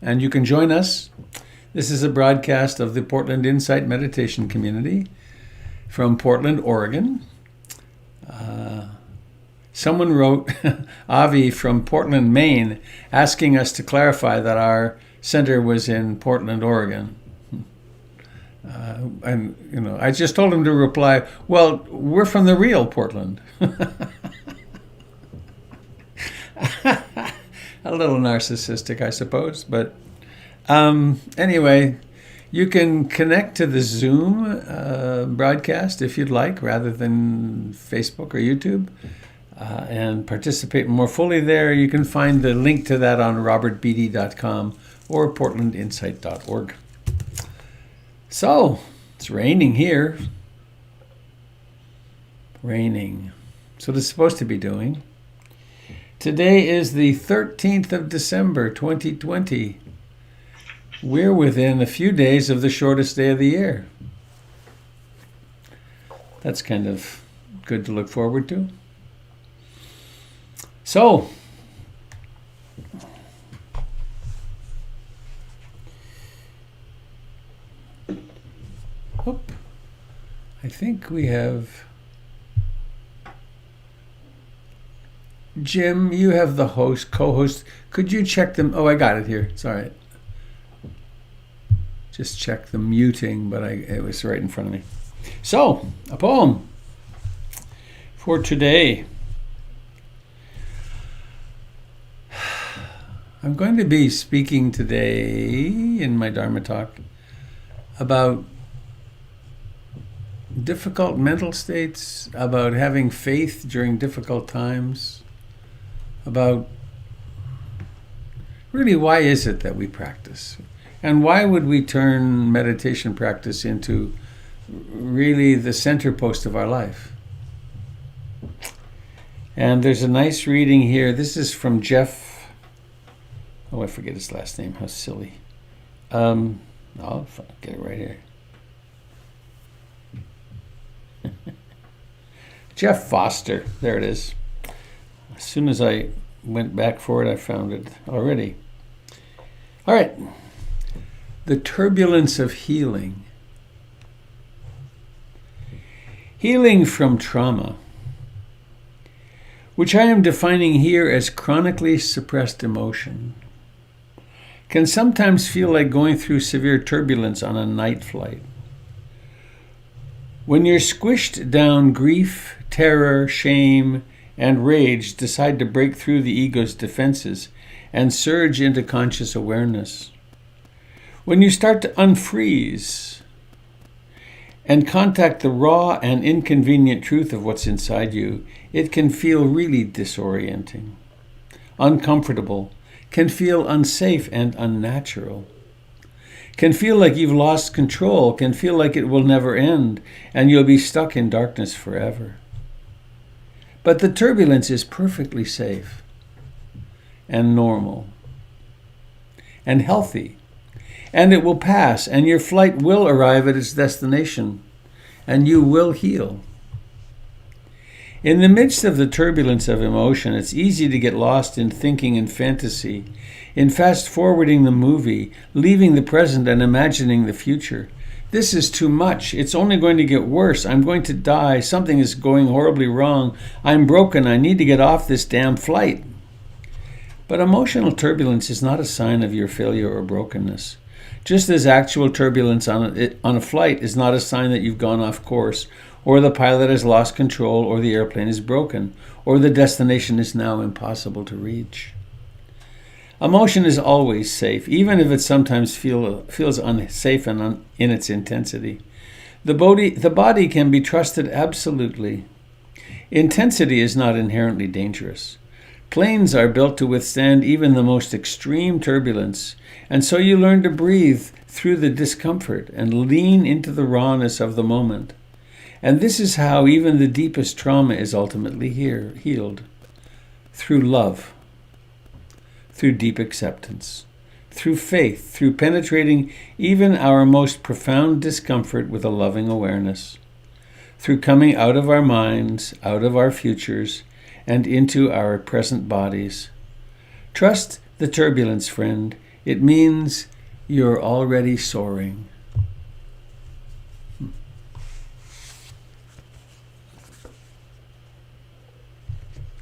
and you can join us. This is a broadcast of the Portland Insight Meditation Community from Portland, Oregon. Someone wrote, Avi from Portland, Maine, asking us to clarify that our center was in Portland, Oregon. I just told him to reply, well, we're from the real Portland. A little narcissistic, I suppose. But anyway, you can connect to the Zoom broadcast if you'd like, rather than Facebook or YouTube, and participate more fully there. You can find the link to that on robertbeatty.com or portlandinsight.org. So, it's raining here. Raining. So it's supposed to be doing. Today is the 13th of December, 2020. We're within a few days of the shortest day of the year. That's kind of good to look forward to. So, I think we have Jim, you have the co-host. Could you check them? Oh, I got it here. It's all right. Just check the muting, but it was right in front of me. So, a poem for today. I'm going to be speaking today in my Dharma talk about difficult mental states, about having faith during difficult times, about really why is it that we practice, and why would we turn meditation practice into really the center post of our life. And there's a nice reading here. This is from Jeff. Oh, I forget his last name. How silly. I'll get it right here. Jeff Foster. There it is. As soon as I went back for it, I found it already. All right. The turbulence of healing. Healing from trauma, which I am defining here as chronically suppressed emotion, can sometimes feel like going through severe turbulence on a night flight. When your squished down grief, terror, shame, and rage decide to break through the ego's defenses and surge into conscious awareness. When you start to unfreeze and contact the raw and inconvenient truth of what's inside you, it can feel really disorienting, uncomfortable, can feel unsafe and unnatural, can feel like you've lost control, can feel like it will never end and you'll be stuck in darkness forever. But the turbulence is perfectly safe and normal and healthy, and it will pass, and your flight will arrive at its destination, and you will heal. In the midst of the turbulence of emotion, it's easy to get lost in thinking and fantasy, in fast-forwarding the movie, leaving the present and imagining the future. This is too much. It's only going to get worse. I'm going to die. Something is going horribly wrong. I'm broken. I need to get off this damn flight. But emotional turbulence is not a sign of your failure or brokenness. Just as actual turbulence on a flight is not a sign that you've gone off course, or the pilot has lost control, or the airplane is broken, or the destination is now impossible to reach. Emotion is always safe, even if it sometimes feels unsafe and in its intensity. The body can be trusted absolutely. Intensity is not inherently dangerous. Planes are built to withstand even the most extreme turbulence, and so you learn to breathe through the discomfort and lean into the rawness of the moment. And this is how even the deepest trauma is ultimately healed. Through love, through deep acceptance, through faith, through penetrating even our most profound discomfort with a loving awareness, through coming out of our minds, out of our futures, and into our present bodies. Trust the turbulence, friend. It means you're already soaring.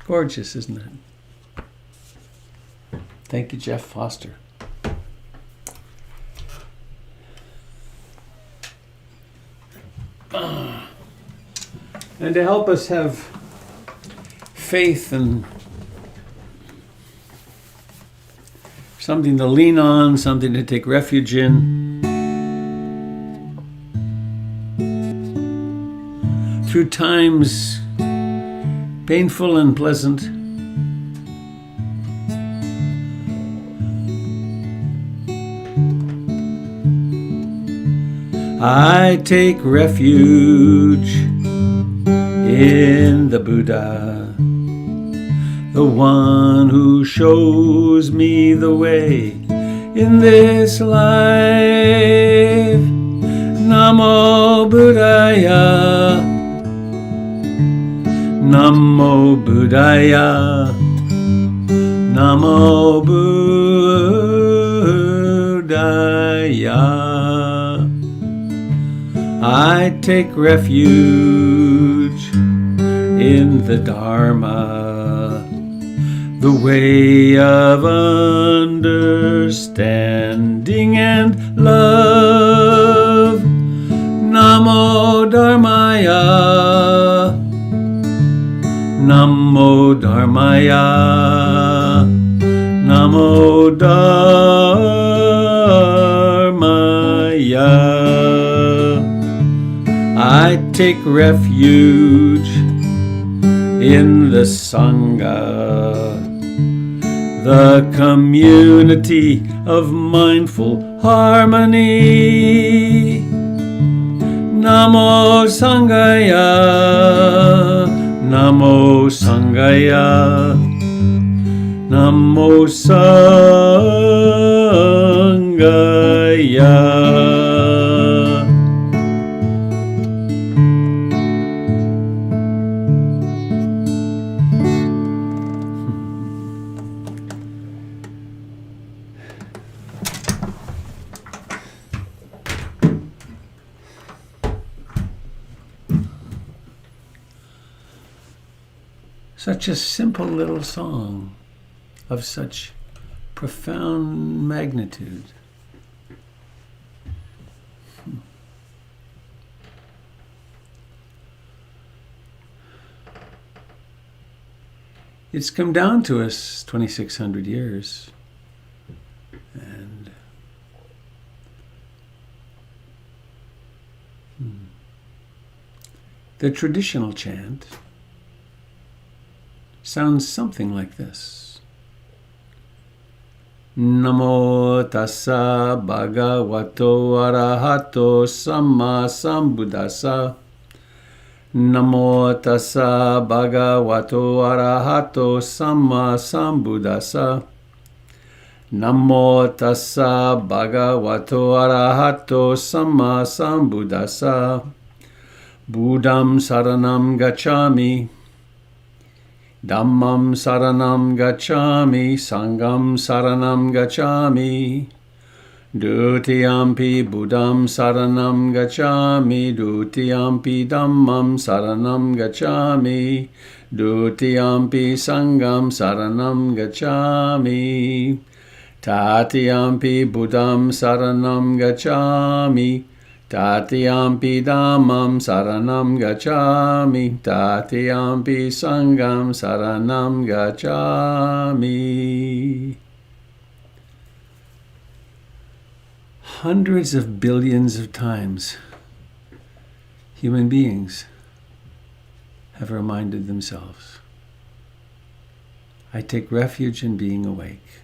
Gorgeous, isn't it? Thank you, Jeff Foster. And to help us have faith and something to lean on, something to take refuge in, through times painful and pleasant, I take refuge in the Buddha, the one who shows me the way in this life. Namo Buddhaya, Namo Buddhaya, Namo Buddhaya. I take refuge in the Dharma, the way of understanding and love. Namo Dharmaya, Namo Dharmaya, Namo Dharmaya. I take refuge in the Sangha, the community of mindful harmony. Namo Sangaya, Namo Sangaya, Namo Sangaya. Such a simple little song of such profound magnitude. It's come down to us 2,600 years. And the traditional chant sounds something like this. Namo tassa bhagavato arahato samma sambuddhassa. Namo tassa bhagavato arahato samma sambuddhassa. Namo tassa bhagavato arahato samma sambuddhassa. Buddham saranam gacchami. Dhammam saranam gacchami, Sangham saranam gacchami. Dutiyampi Buddham saranam gacchami, Dutiyampi Dhammam saranam gacchami, Dutiyampi Sangham saranam gacchami. Tatiyampi Buddham saranam gacchami, Tatiyampi Dhammam saranam gacchami, Tatiyampi Sangham saranam gacchami. Hundreds of billions of times, human beings have reminded themselves, I take refuge in being awake.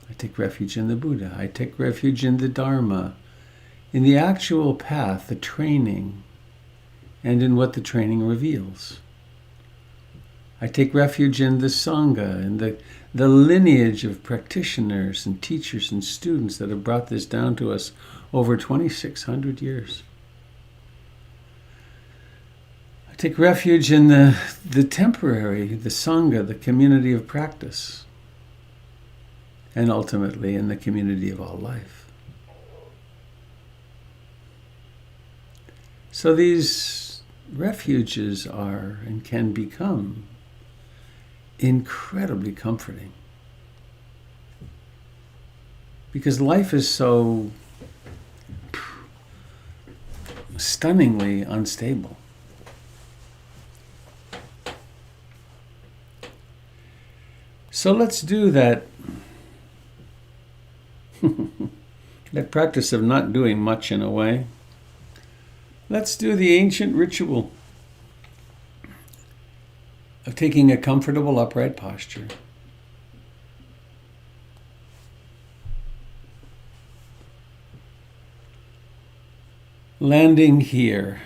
I take refuge in the Buddha. I take refuge in the Dharma, in the actual path, the training, and in what the training reveals. I take refuge in the Sangha, in the lineage of practitioners and teachers and students that have brought this down to us over 2,600 years. I take refuge in the temporary, the Sangha, the community of practice. and ultimately in the community of all life. So these refuges are and can become incredibly comforting, because life is so stunningly unstable. So let's do that that practice of not doing much in a way. Let's do the ancient ritual of taking a comfortable upright posture. Landing here.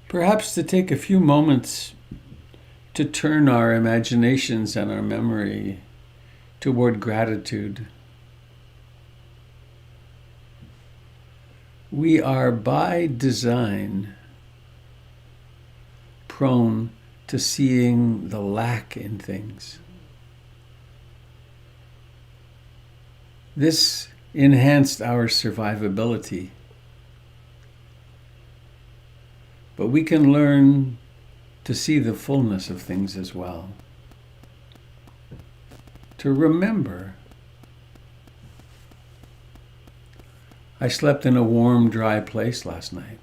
Perhaps to take a few moments to turn our imaginations and our memory toward gratitude. We are by design prone to seeing the lack in things. This enhanced our survivability. But we can learn to see the fullness of things as well. To remember, I slept in a warm, dry place last night.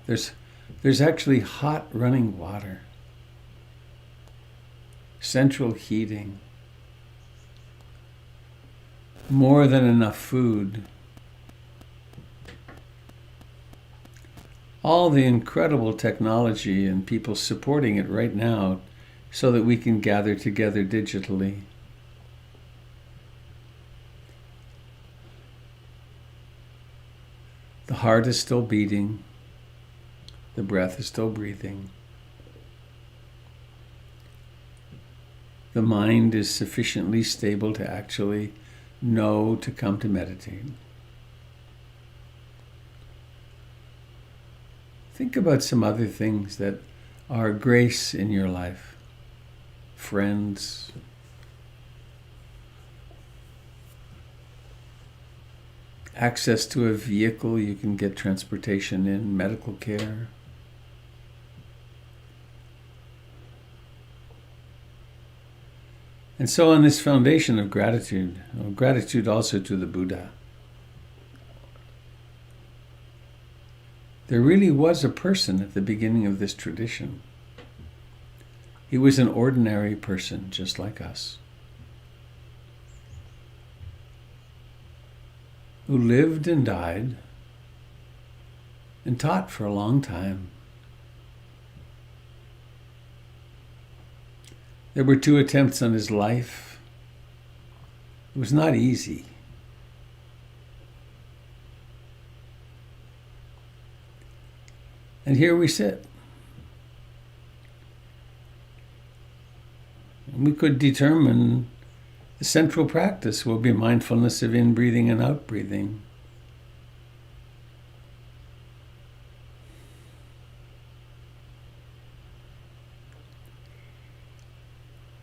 There's actually hot running water, central heating, more than enough food. All the incredible technology and people supporting it right now so that we can gather together digitally. The heart is still beating. The breath is still breathing. The mind is sufficiently stable to actually know to come to meditate. Think about some other things that are grace in your life. Friends, access to a vehicle you can get transportation in, medical care. And so on this foundation of gratitude also to the Buddha, there really was a person at the beginning of this tradition. He was an ordinary person, just like us, who lived and died and taught for a long time. There were 2 attempts on his life. It was not easy. And here we sit. And we could determine the central practice will be mindfulness of in-breathing and out-breathing.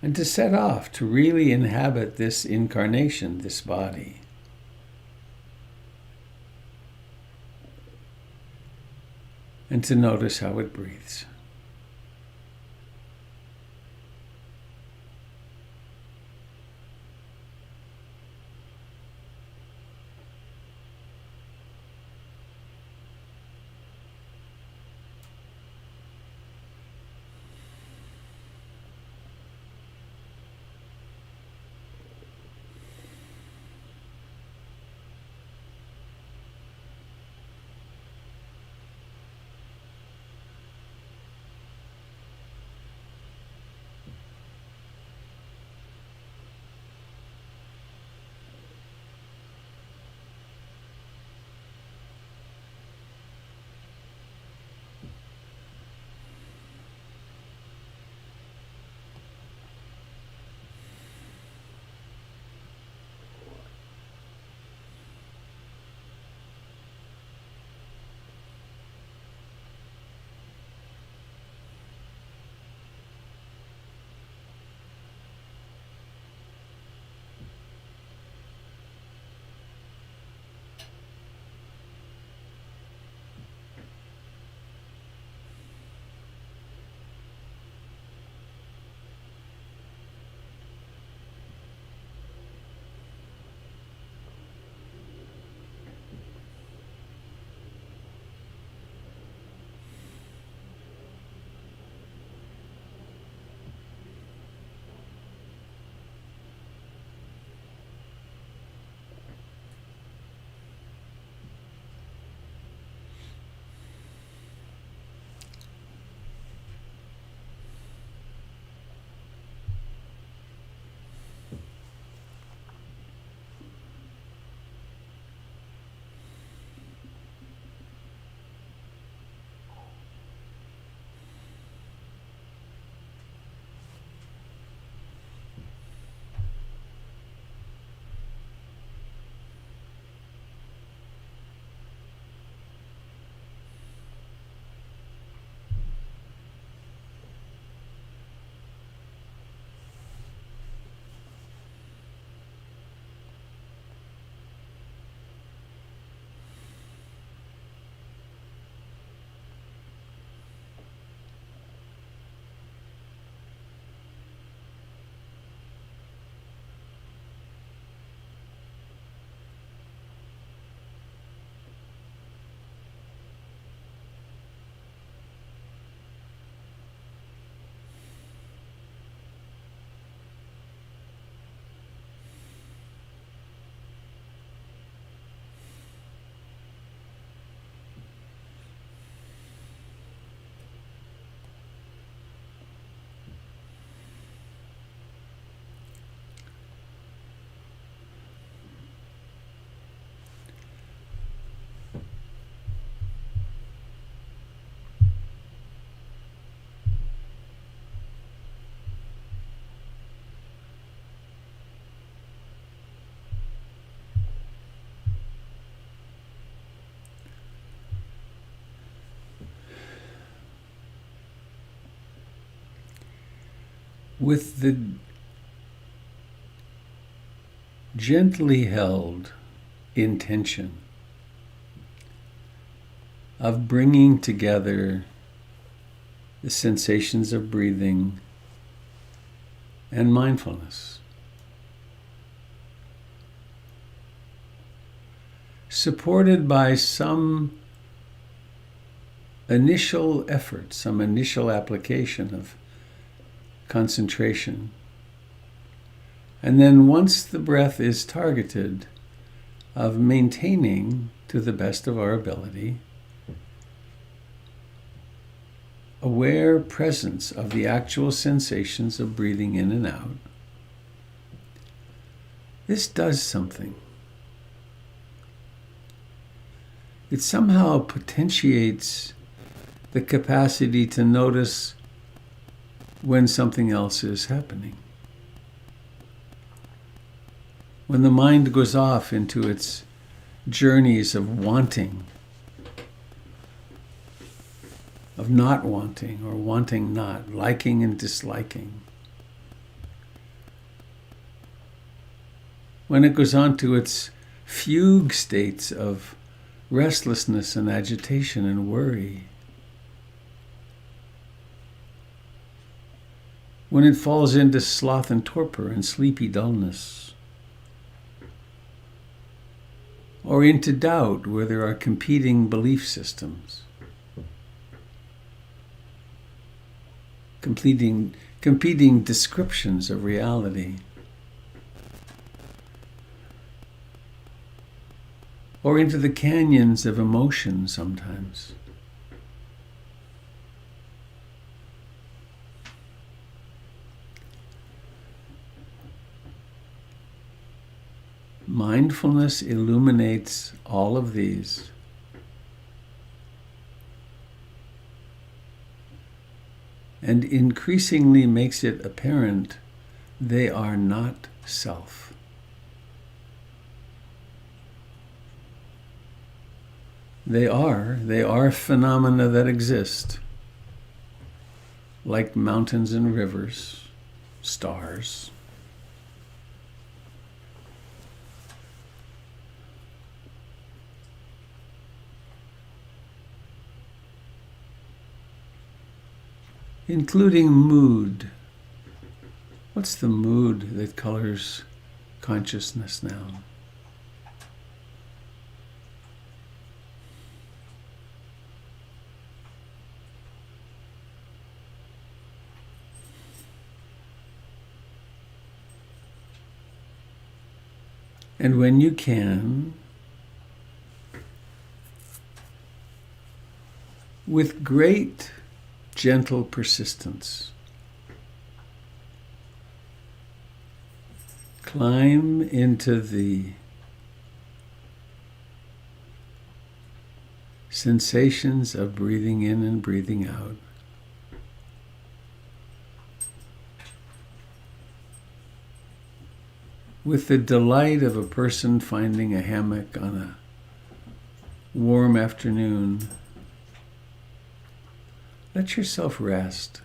And to set off to really inhabit this incarnation, this body. And to notice how it breathes. with the gently held intention of bringing together the sensations of breathing and mindfulness, supported by some initial effort, some initial application of concentration. And then once the breath is targeted, of maintaining, to the best of our ability, aware presence of the actual sensations of breathing in and out. This does something. It somehow potentiates the capacity to notice when something else is happening. When the mind goes off into its journeys of wanting, of not wanting or wanting not, liking and disliking. When it goes on to its fugue states of restlessness and agitation and worry. When it falls into sloth and torpor and sleepy dullness. Or into doubt where there are competing belief systems. Competing descriptions of reality. Or into the canyons of emotion sometimes. Mindfulness illuminates all of these. And increasingly makes it apparent they are not self. They are phenomena that exist, like mountains and rivers, stars. Including mood. What's the mood that colors consciousness now? And when you can, with great gentle persistence, climb into the sensations of breathing in and breathing out. With the delight of a person finding a hammock on a warm afternoon, let yourself rest.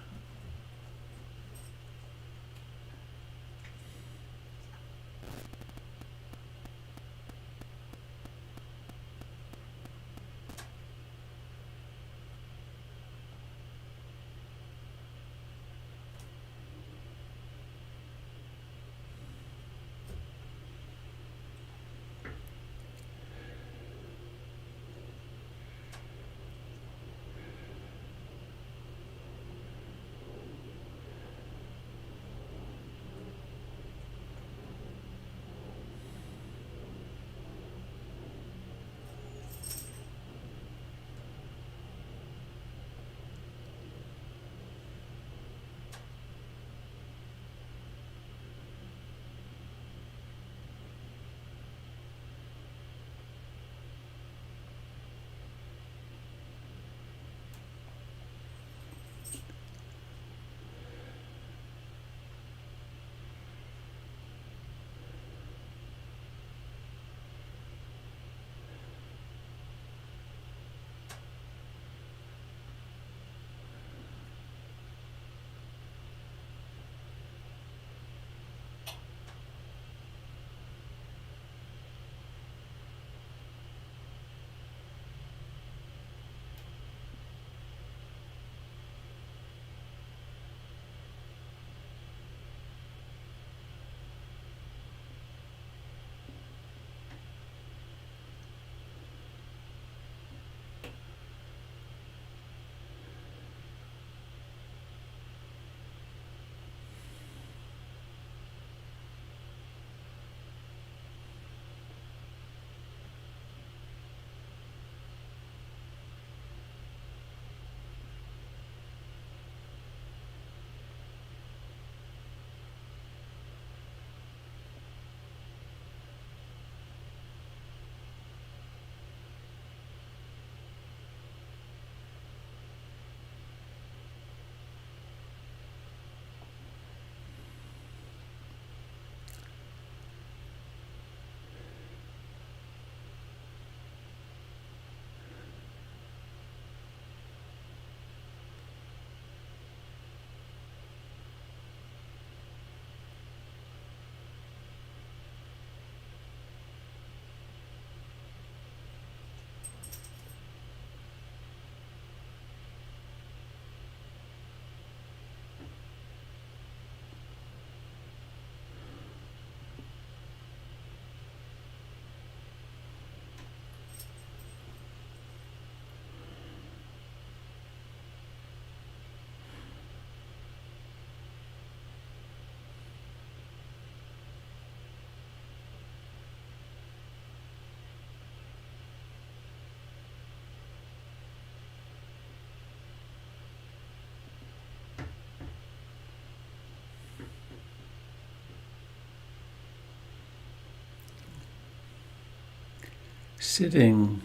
Sitting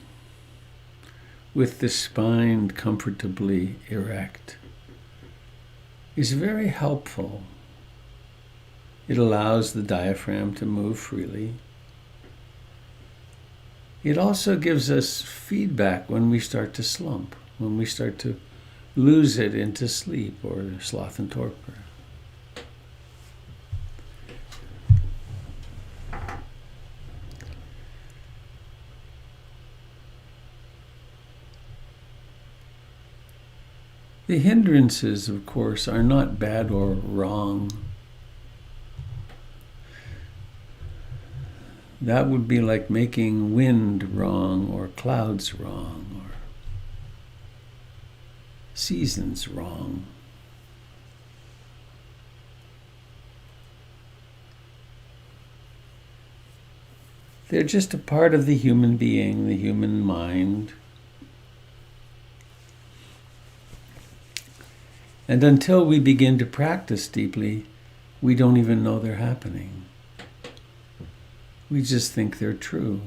with the spine comfortably erect is very helpful. It allows the diaphragm to move freely. It also gives us feedback when we start to slump, when we start to lose it into sleep or sloth and torpor. The hindrances, of course, are not bad or wrong. That would be like making wind wrong or clouds wrong or seasons wrong. They're just a part of the human being, the human mind. And until we begin to practice deeply, we don't even know they're happening. We just think they're true.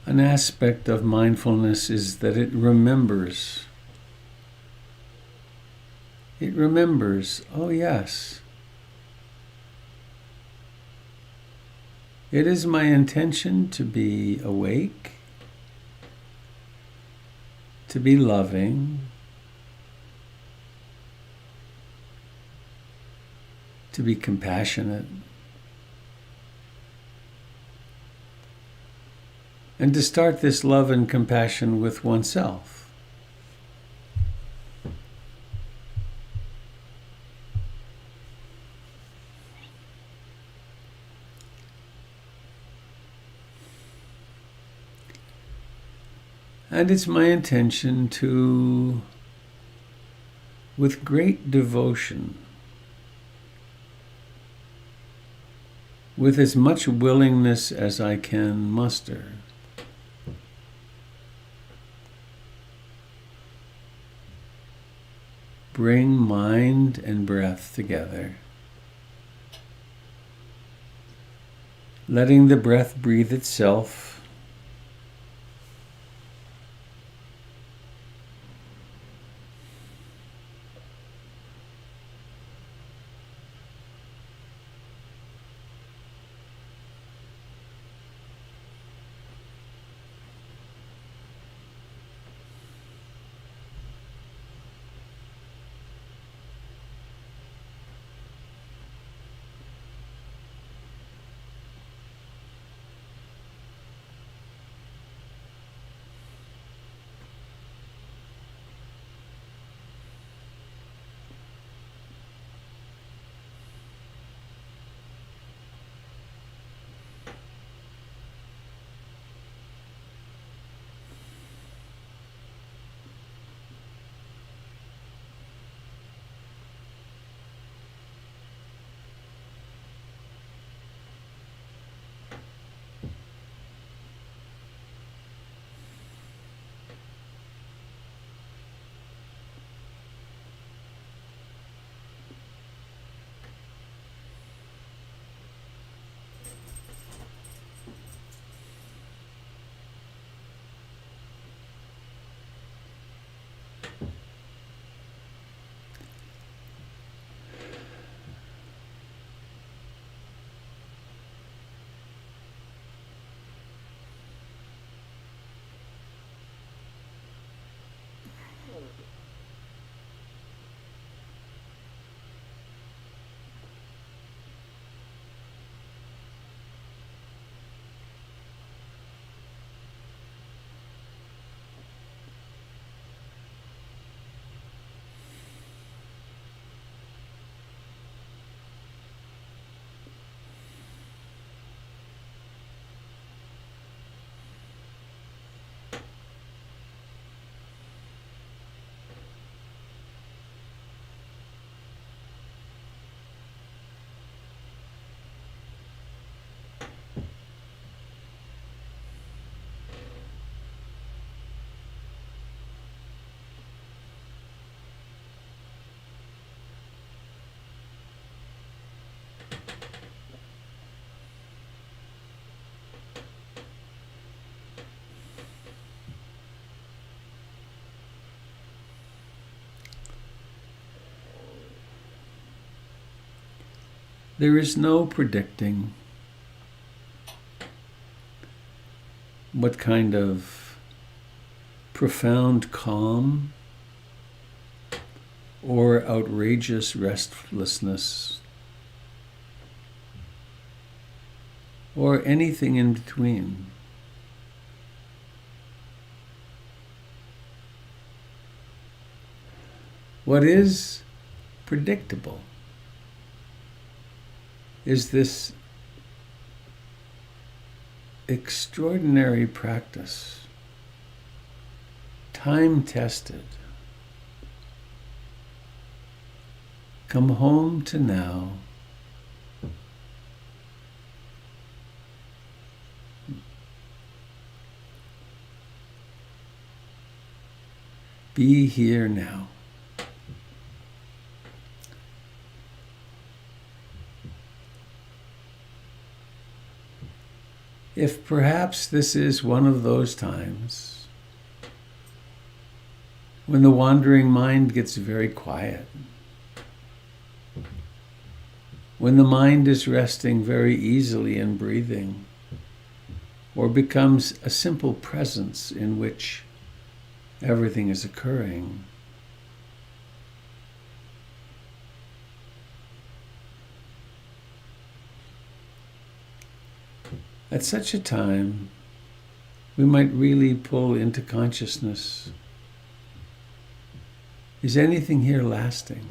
An aspect of mindfulness is that it remembers. It remembers, oh yes, it is my intention to be awake, to be loving, to be compassionate, and to start this love and compassion with oneself. And it's my intention to, with great devotion, with as much willingness as I can muster, bring mind and breath together, letting the breath breathe itself, there is no predicting what kind of profound calm or outrageous restlessness or anything in between. What is predictable is this extraordinary practice, time-tested. Come home to now. Be here now. if perhaps this is one of those times when the wandering mind gets very quiet, when the mind is resting very easily in breathing, or becomes a simple presence in which everything is occurring. At such a time, we might really pull into consciousness. Is anything here lasting?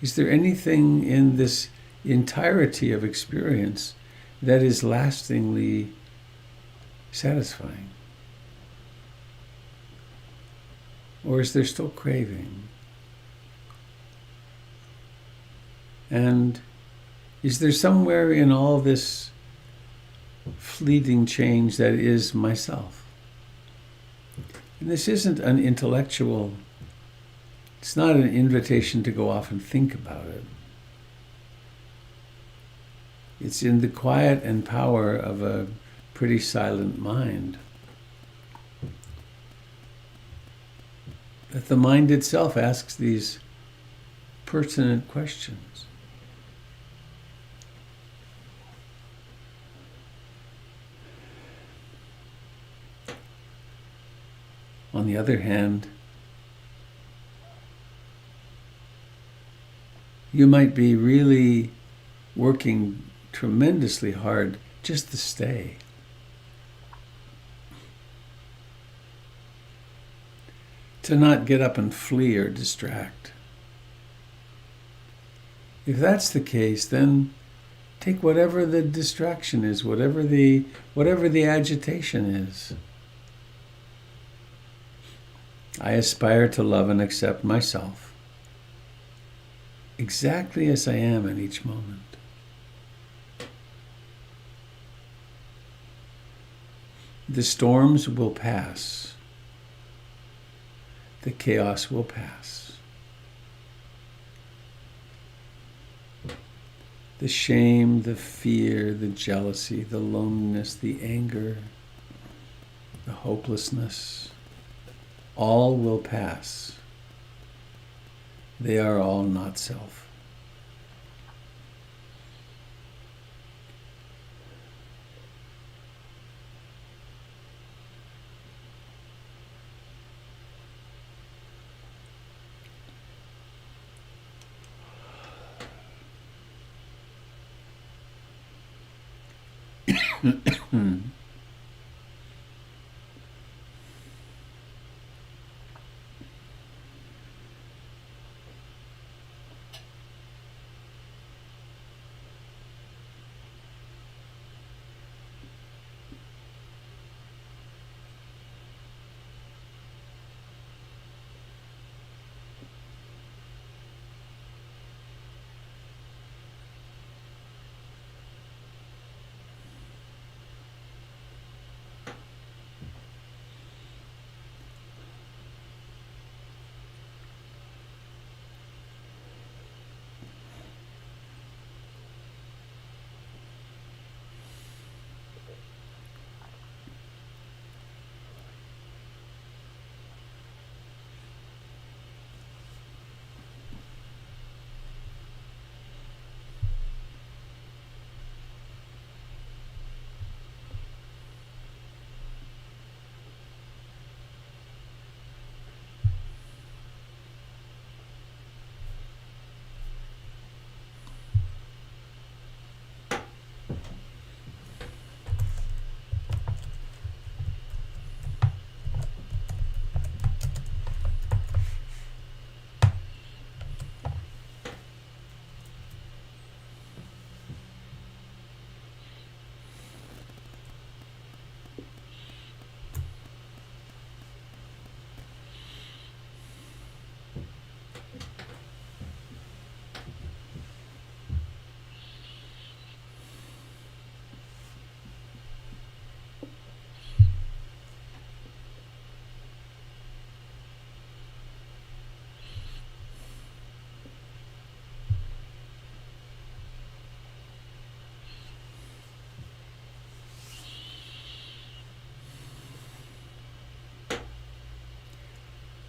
Is there anything in this entirety of experience that is lastingly satisfying? Or is there still craving? And is there somewhere in all this fleeting change that is myself? And this isn't an intellectual, it's not an invitation to go off and think about it. It's in the quiet and power of a pretty silent mind that the mind itself asks these pertinent questions. On the other hand, you might be really working tremendously hard just to stay. To not get up and flee or distract. If that's the case, then take whatever the distraction is, whatever the agitation is. I aspire to love and accept myself exactly as I am in each moment. The storms will pass. The chaos will pass. The shame, the fear, the jealousy, the loneliness, the anger, the hopelessness, all will pass. They are all not self.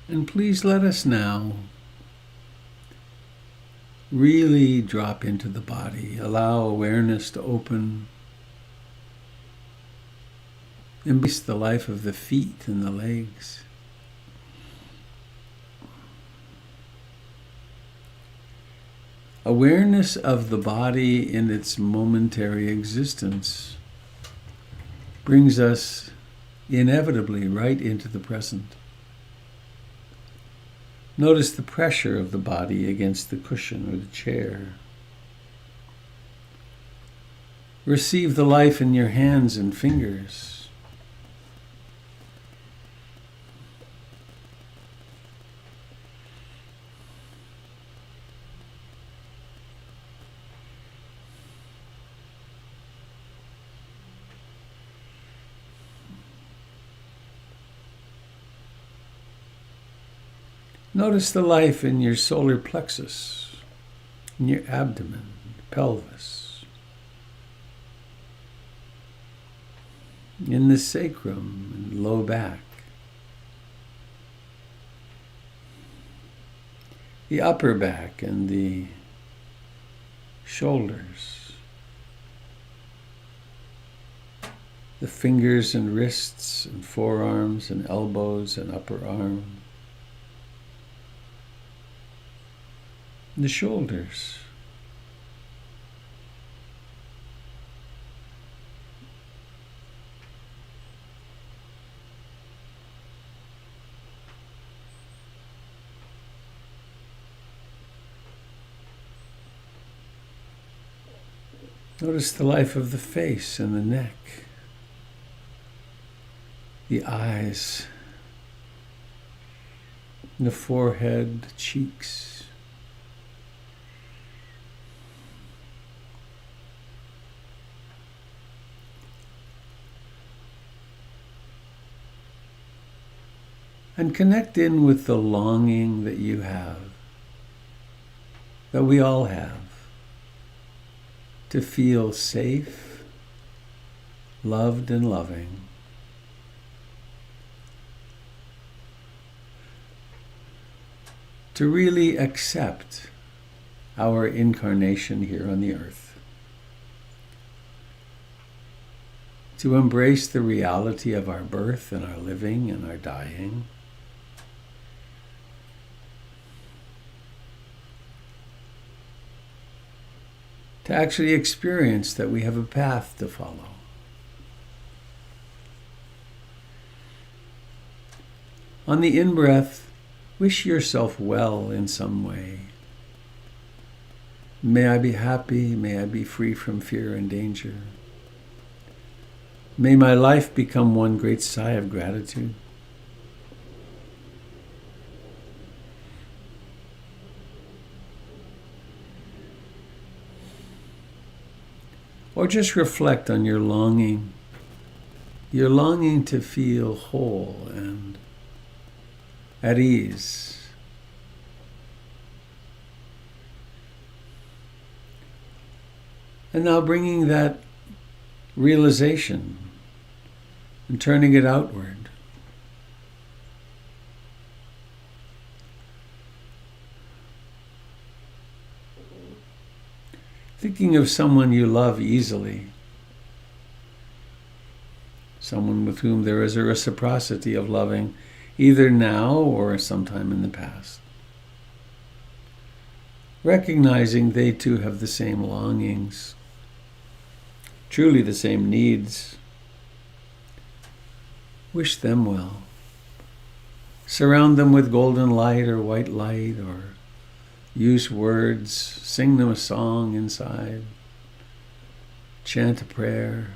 And please let us now really drop into the body. Allow awareness to open. Embrace the life of the feet and the legs. Awareness of the body in its momentary existence brings us inevitably right into the present. Notice the pressure of the body against the cushion or the chair. Receive the life in your hands and fingers. Notice the life in your solar plexus, in your abdomen, pelvis, in the sacrum and low back, the upper back and the shoulders, the fingers and wrists and forearms and elbows and upper arm, the shoulders, notice the life of the face and the neck, the eyes, the forehead, the cheeks. And connect in with the longing that you have, that we all have, to feel safe, loved and loving. To really accept our incarnation here on the earth. To embrace the reality of our birth and our living and our dying. To actually experience that we have a path to follow. On the in-breath, wish yourself well in some way. May I be happy, may I be free from fear and danger. May my life become one great sigh of gratitude. Or just reflect on your longing to feel whole and at ease. And now bringing that realization and turning it outward. Thinking of someone you love easily, someone with whom there is a reciprocity of loving, either now or sometime in the past. Recognizing they too have the same longings, truly the same needs. Wish them well. Surround them with golden light or white light, or use words, sing them a song inside, chant a prayer,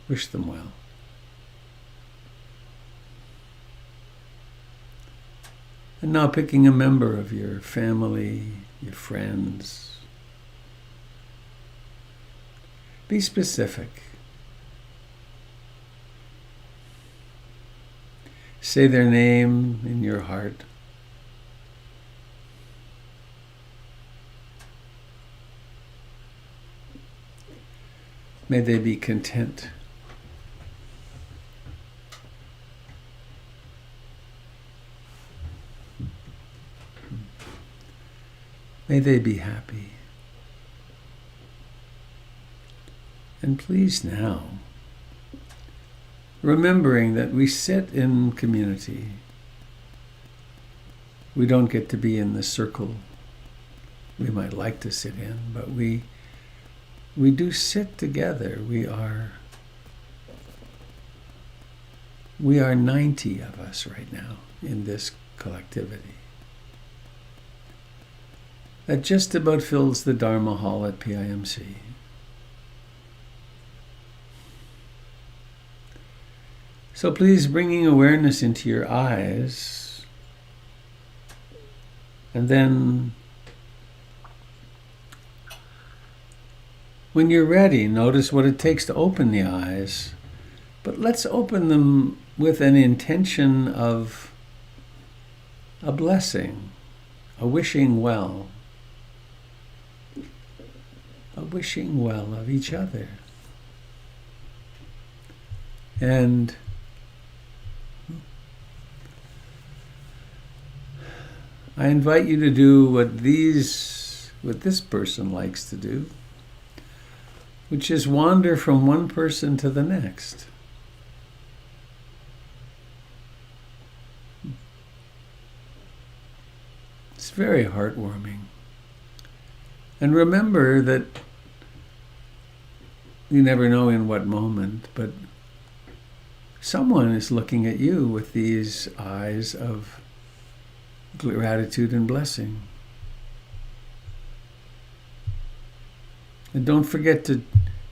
wish them well. And now picking a member of your family, your friends. Be specific. Say their name in your heart. May they be content. May they be happy. And please now, remembering that we sit in community. We don't get to be in the circle we might like to sit in, but we do sit together. We are 90 of us right now in this collectivity. That just about fills the Dharma Hall at PIMC. So please, bringing awareness into your eyes, and then when you're ready, notice what it takes to open the eyes, but let's open them with an intention of a blessing, a wishing well of each other. And I invite you to do what this person likes to do, which is wander from one person to the next. It's very heartwarming. And remember that you never know in what moment, but someone is looking at you with these eyes of gratitude and blessing. And don't forget to,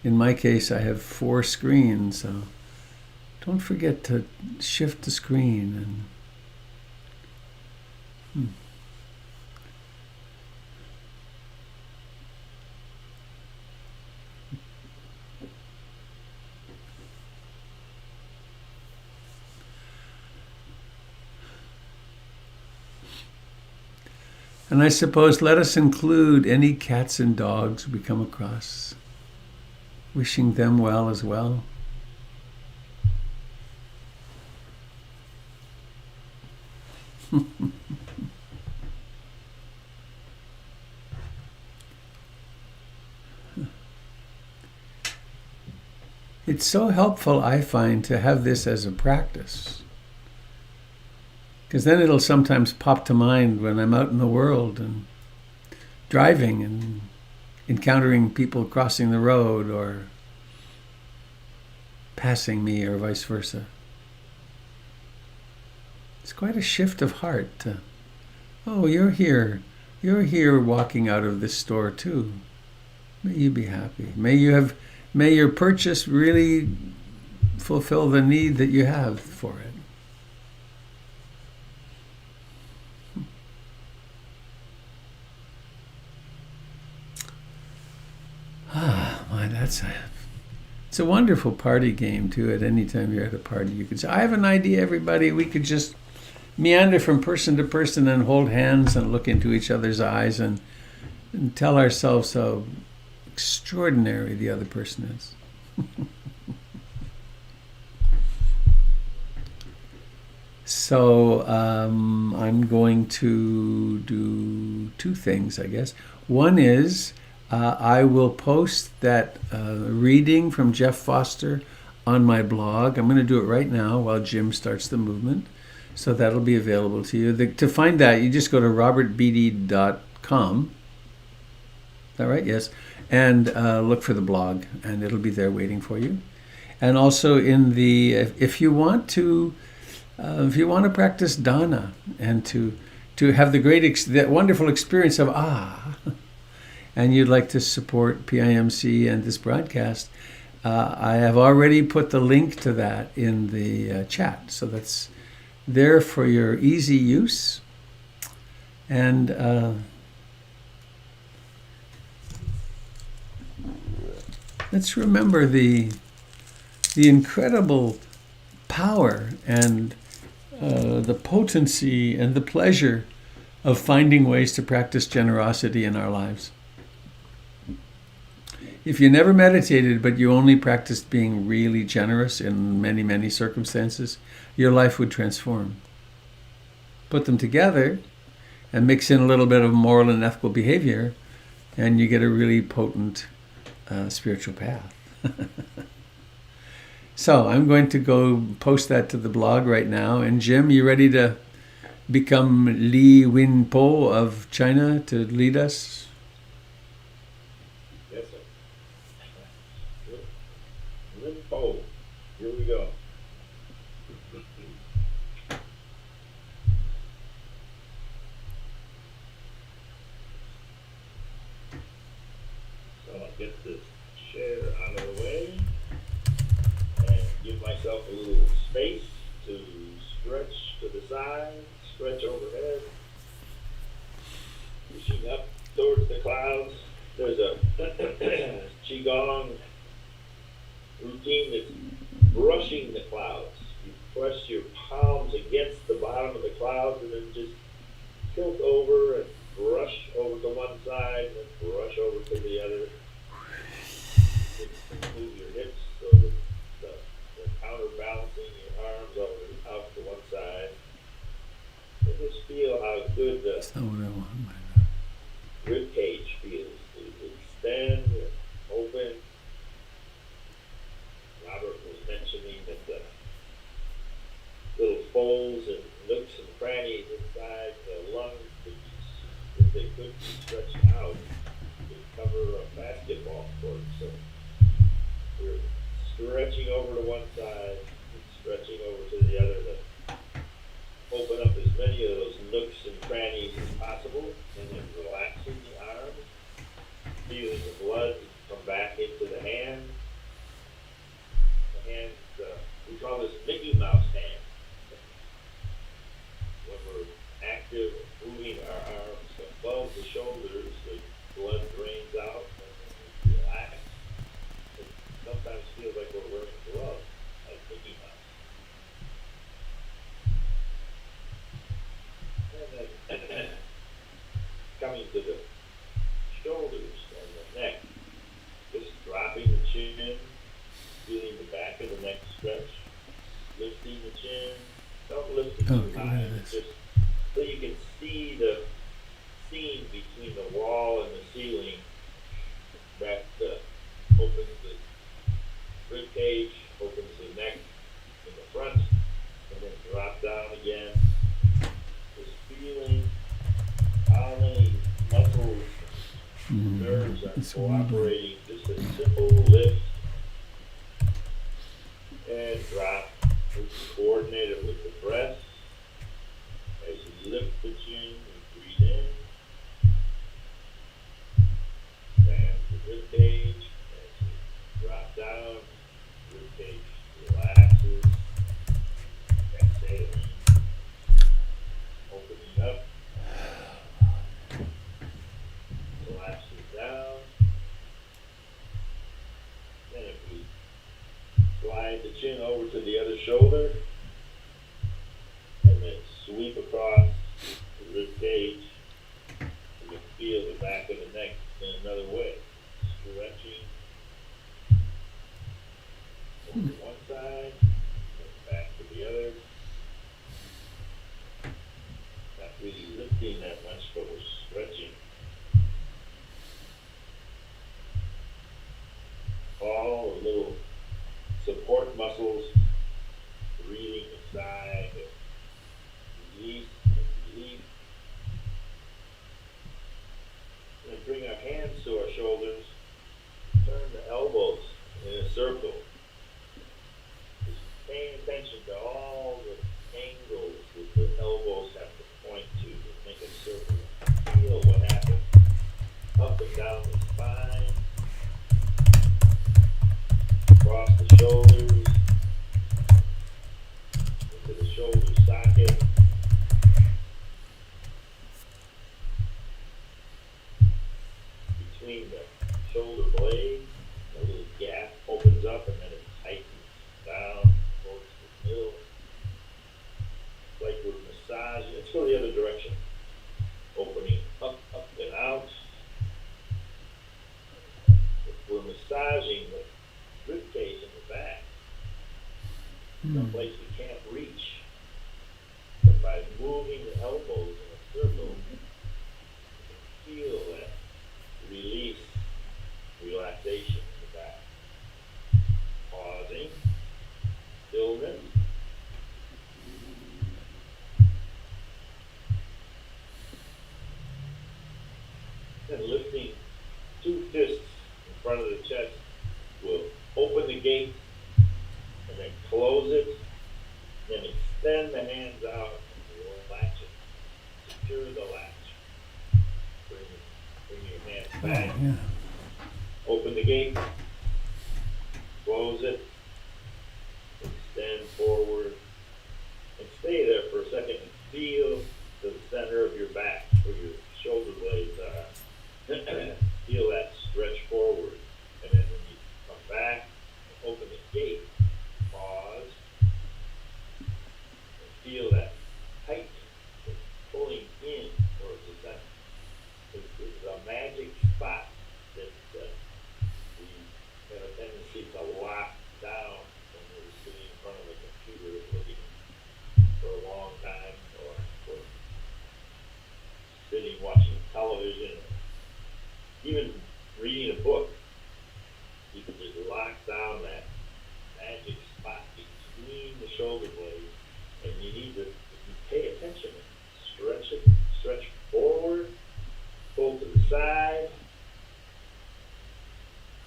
in my case, I have 4 screens, so don't forget to shift the screen and And I suppose let us include any cats and dogs we come across, wishing them well as well. It's so helpful, I find, to have this as a practice. Because then it'll sometimes pop to mind when I'm out in the world and driving and encountering people crossing the road or passing me or vice versa. It's quite a shift of heart to, oh, you're here walking out of this store too. May you be happy. May your purchase really fulfill the need that you have for it. It's a wonderful party game too. At any time you're at a party, you could say, I have an idea, everybody. We could just meander from person to person and hold hands and look into each other's eyes and tell ourselves how extraordinary the other person is. So I'm going to do 2 things, I guess. One is I will post that reading from Jeff Foster on my blog. I'm going to do it right now while Jim starts the movement. So that'll be available to you. To find that, you just go to robertbeatty.com. Is that right? Yes. And look for the blog, and it'll be there waiting for you. And also in the, if you want to practice dana and to have the wonderful experience of and you'd like to support PIMC and this broadcast, I have already put the link to that in the chat. So that's there for your easy use. And let's remember the incredible power and the potency and the pleasure of finding ways to practice generosity in our lives. If you never meditated, but you only practiced being really generous in many, many circumstances, your life would transform. Put them together, and mix in a little bit of moral and ethical behavior, and you get a really potent spiritual path. So I'm going to go post that to the blog right now. And Jim, you ready to become Li Winpo of China to lead us? Yes, sir. Winpo. Here we go. So I'll get this chair out of the way and give myself a little space to stretch to the side, stretch overhead, pushing up towards the clouds. There's a Qigong routine that's brushing the clouds. You press your palms against the bottom of the clouds and then just tilt over and brush over to one side and then brush over to the other. Just move your hips so that the counterbalancing your arms over out to one side. And just feel how good the rib cage feels. Extend, open. Robert was mentioning that the little folds and nooks and crannies inside the lungs, if they could be stretched out, could cover a basketball court. So we're stretching over to one side, and stretching over to the other to open up as many of those nooks and crannies as possible, and then relaxing the arms, feeling the blood come back into the hands. The hands, we call this Mickey Mouse hand. When we're active, moving our arms above the shoulders, the blood drains out, and we relax. It sometimes feels like we're wearing gloves, like Mickey Mouse. And then coming to the shoulders and the neck, just dropping the chin, feeling the back of the neck stretch, lifting the chin. Don't lift it too high, just so you can see the seam between the wall and the ceiling. That opens the rib cage, opens the neck in the front, and then drop down again. Just feeling how many muscles, nerves are cooperating. Just a simple lift and drop. It's coordinated with the breath. As you lift the chin, you breathe in. And the rib cage, as you drop down, rib cage relaxes. Exhaling. Opening up. Collapses down. Then if we slide the chin over to the other shoulder, and then sweep across the rib cage, you can feel the back of the neck in another way. Stretching over to one side, and back to the other. Not really lifting that much, but we're stretching. All the little support muscles, breathing aside, release, release. And bring our hands to our shoulders, turn the elbows in a circle. Just paying attention to all the angles that the elbows have to point to make a circle. Feel what happens up and down the spine, across the shoulders, into the shoulder socket. Between the shoulder blades, a little gap opens up and then it tightens down towards the middle. It's like we're massaging. Let's go the other direction. Opening up, up and out. We're massaging the rib cage in the back. Someplace we can't reach. But by moving the elbows in a circle, close it, then extend the hands out and latch it. Secure the latch. Bring your hands back. Yeah. Open the gate. Close it. Extend forward. And stay there for a second and feel the center of your back where your shoulder blades are. Feel that stretch forward. And then when you come back and open the gate, pause. And feel that tight pulling in towards the center. It's a magic spot that we have a tendency to lock down when we're sitting in front of a computer looking for a long time, or we're sitting watching television, or even reading a book. You can just lock down that magic spot between the shoulder blades, and you need to, if you pay attention, stretch it, stretch forward, pull to the side,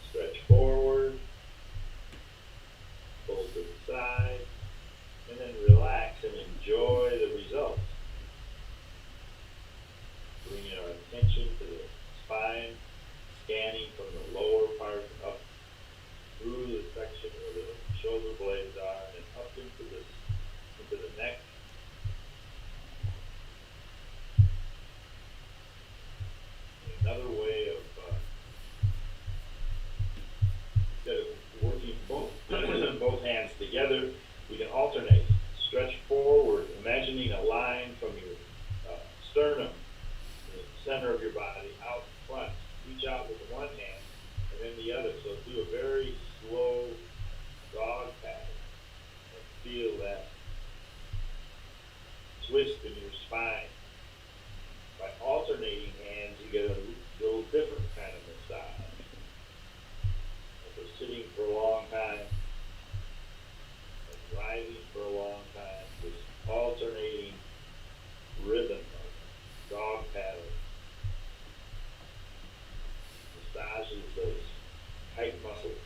stretch forward, pull to the side, and then relax and enjoy the results. Bringing our attention to the spine, scanning from the lower part up through the section where the shoulder blades are, and up into the neck. Another way of instead of working both hands together, we can alternate. Stretch forward, imagining a line from your sternum, the center of your body, out front. Reach out with one hand and then the other. So do a very slow dog pattern and feel that twist in your spine. By alternating hands, you get a little different kind of massage. If we're sitting for a long time and rising for a long time, this alternating rhythm of dog pattern massages those tight muscles.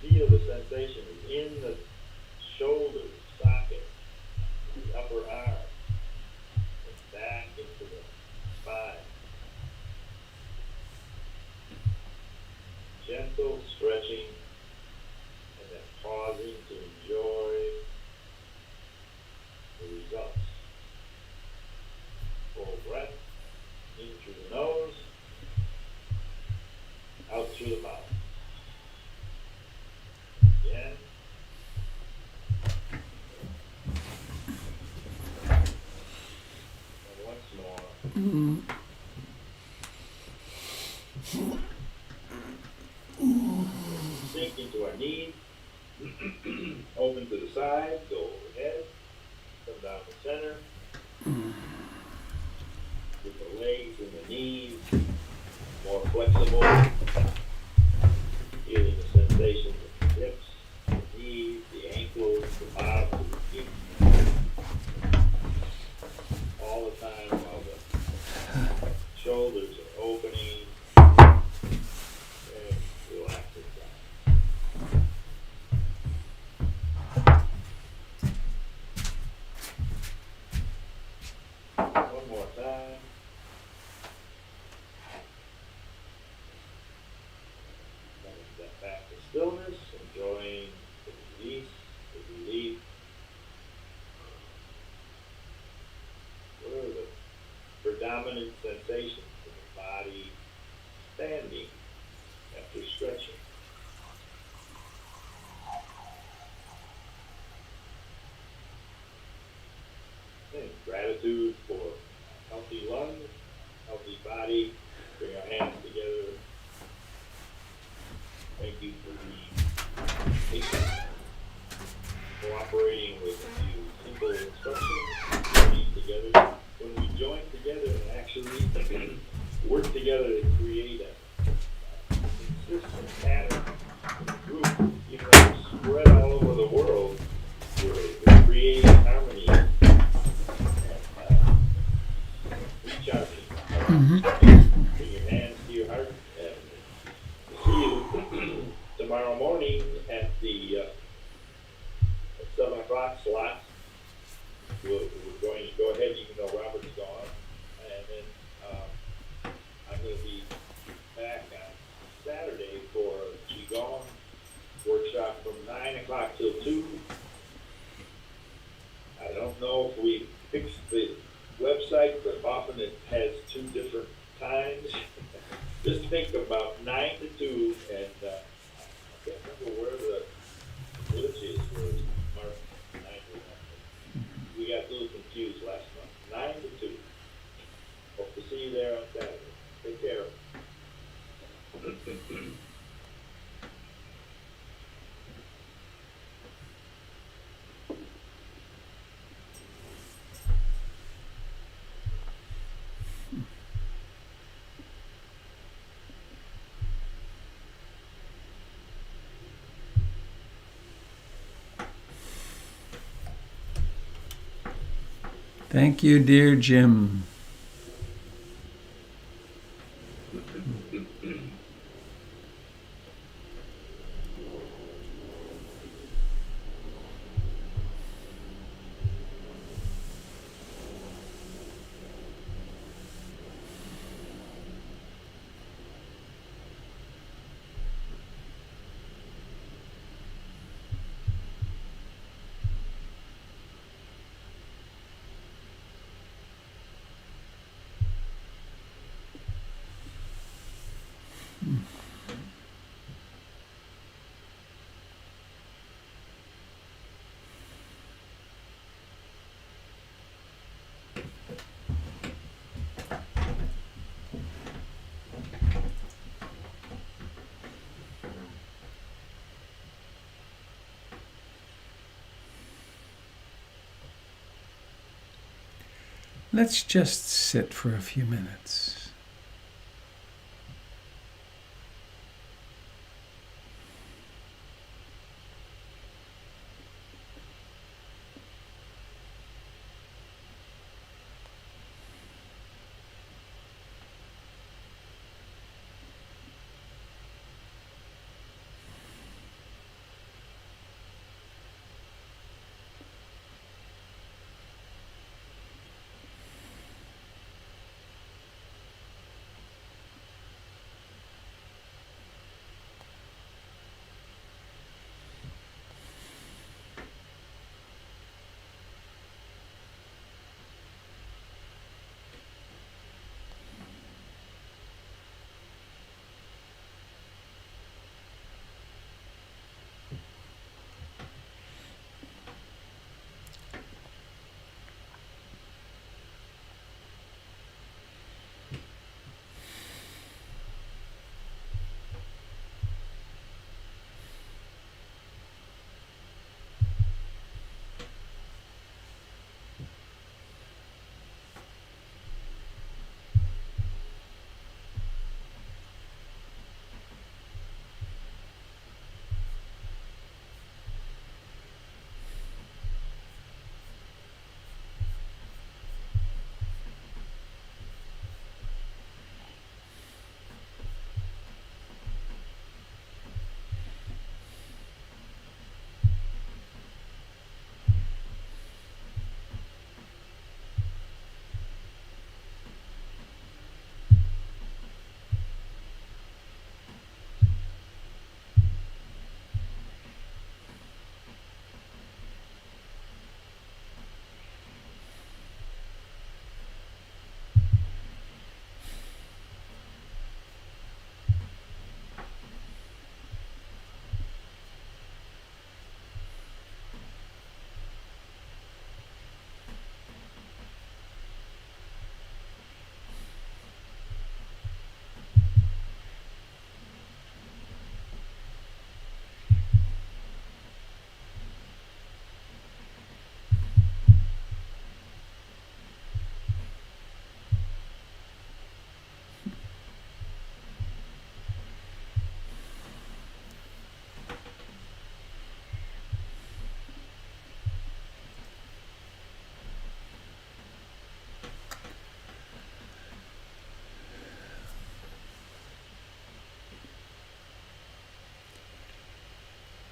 Feel the sensation in the shoulder socket, the upper arm, and back into the spine. Gentle stretching, and then pausing to enjoy the results. Full breath, in through the nose, out through the mouth. Again. Once more. Sink into our knees. Open to the side. Go overhead. Come down the center. With the legs and the knees more flexible. Feeling the sensations of the hips, the knees, the ankles, the bottom, the feet. All the time while the shoulders are opening and relaxing down. One more time. Step back to stillness, enjoying the release, the relief. What are the predominant sensations of the body standing after stretching? And gratitude for healthy lungs, healthy body. Bring our hands together. Thank you for being patient, cooperating with a few simple instructions, joining together. When we join together and actually work together to create a consistent pattern in the group, even though we're spread all over the world, we're creating harmony and recharging. Bring your hands to your heart and going to be back on Saturday for Qigong workshop from 9 o'clock till 2. I don't know if we fixed the website, but often it has 2 different times. Just think about 9 to 2, and I can't remember where the glitch is, where it's marked 9 to 1. We got a little confused last month. 9 to 2. Hope to see you there on Saturday. Take care. Thank you, dear Jim. Let's just sit for a few minutes.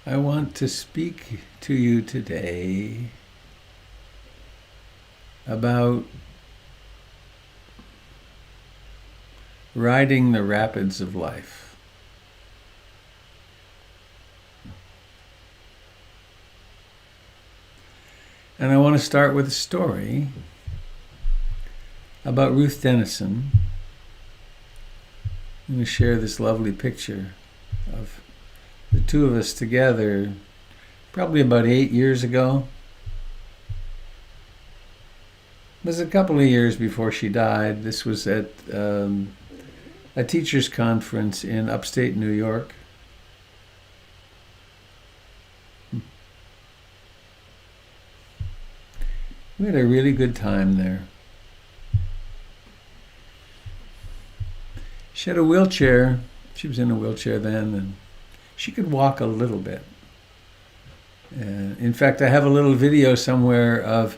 I want to speak to you today about riding the rapids of life. And I want to start with a story about Ruth Denison. I'm going to share this lovely picture of the two of us together probably about 8 years ago. It was a couple of years before she died. This was at a teacher's conference in upstate New York. We had a really good time there. She had a wheelchair. She was in a wheelchair then, and she could walk a little bit. In fact, I have a little video somewhere of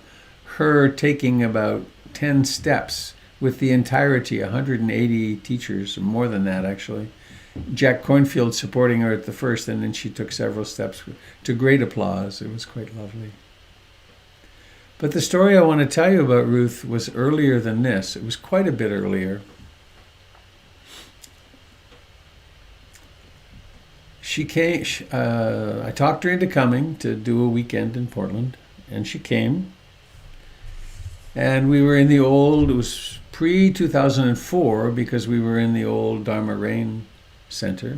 her taking about 10 steps with the entirety, 180 teachers, more than that actually. Jack Cornfield supporting her at the first, and then she took several steps to great applause. It was quite lovely. But the story I want to tell you about Ruth was earlier than this. It was quite a bit earlier. She came, I talked her into coming to do a weekend in Portland, and she came. And we were in the old, it was pre-2004, because we were in the old Dharma Rain Center.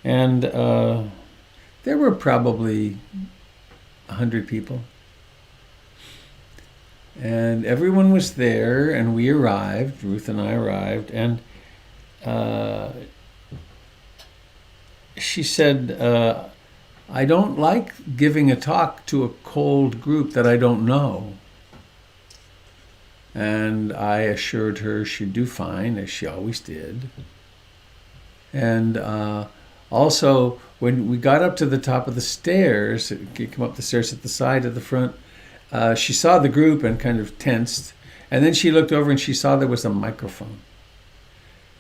And there were probably 100 people. And everyone was there, and we arrived, Ruth and I arrived, and she said, I don't like giving a talk to a cold group that I don't know. And I assured her she'd do fine, as she always did. And also, when we got up to the top of the stairs, you come up the stairs at the side of the front, she saw the group and kind of tensed. And then she looked over and she saw there was a microphone.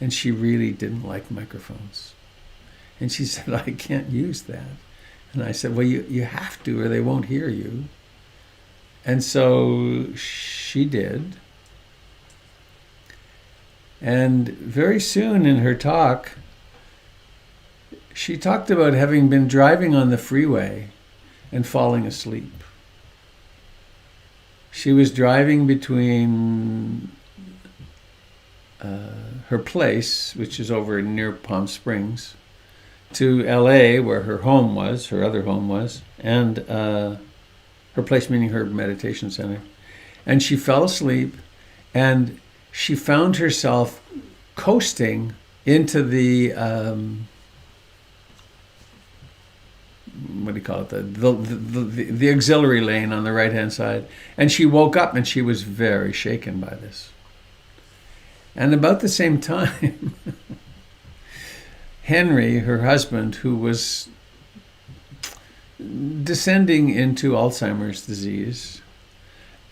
And she really didn't like microphones. And she said, I can't use that. And I said, well, you have to or they won't hear you. And so she did. And very soon in her talk, she talked about having been driving on the freeway and falling asleep. She was driving between her place, which is over near Palm Springs, to LA, where her home was, her other home was, and her place meaning her meditation center. And she fell asleep, and she found herself coasting into the what do you call it? The auxiliary lane on the right-hand side. And she woke up, and she was very shaken by this. And about the same time, Henry, her husband, who was descending into Alzheimer's disease,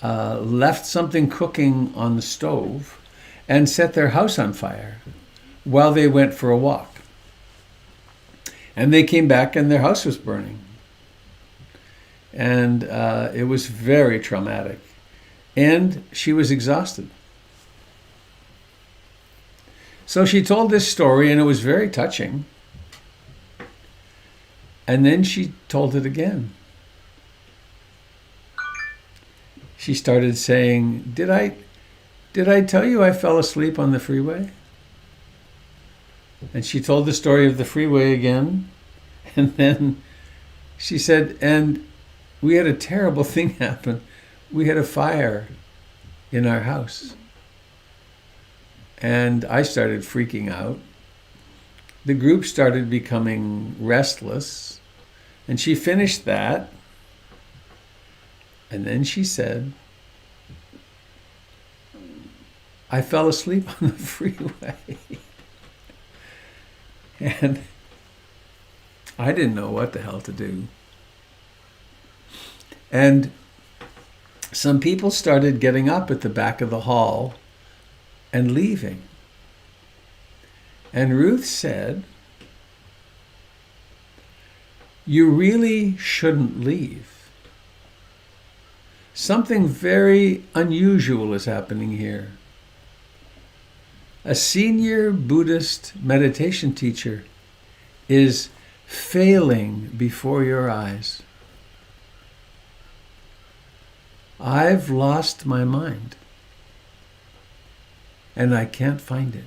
left something cooking on the stove and set their house on fire while they went for a walk. And they came back and their house was burning. And it was very traumatic. And she was exhausted. So she told this story, and it was very touching. And then she told it again. She started saying, Did I tell you I fell asleep on the freeway? And she told the story of the freeway again. And then she said, and we had a terrible thing happen. We had a fire in our house. And I started freaking out. The group started becoming restless. And she finished that. And then she said, I fell asleep on the freeway. And I didn't know what the hell to do. And some people started getting up at the back of the hall and leaving. And Ruth said, you really shouldn't leave. Something very unusual is happening here. A senior Buddhist meditation teacher is failing before your eyes. I've lost my mind, and I can't find it.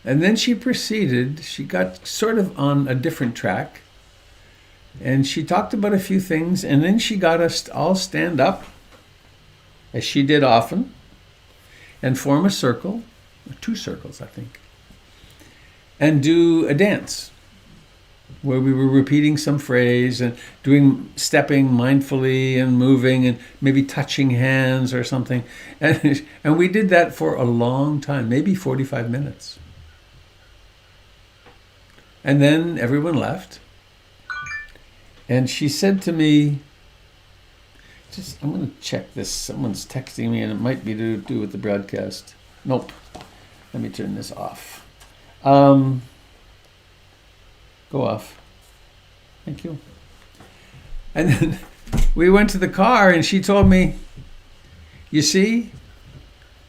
And then she proceeded, she got sort of on a different track, and she talked about a few things, and then she got us to all stand up, as she did often, and form a circle, 2 circles, I think, and do a dance where we were repeating some phrase and stepping mindfully and moving and maybe touching hands or something. And we did that for a long time, maybe 45 minutes. And then everyone left. And she said to me, I'm going to check this. Someone's texting me, and it might be to do with the broadcast. Nope. Let me turn this off. Go off. Thank you. And then we went to the car, and she told me, you see,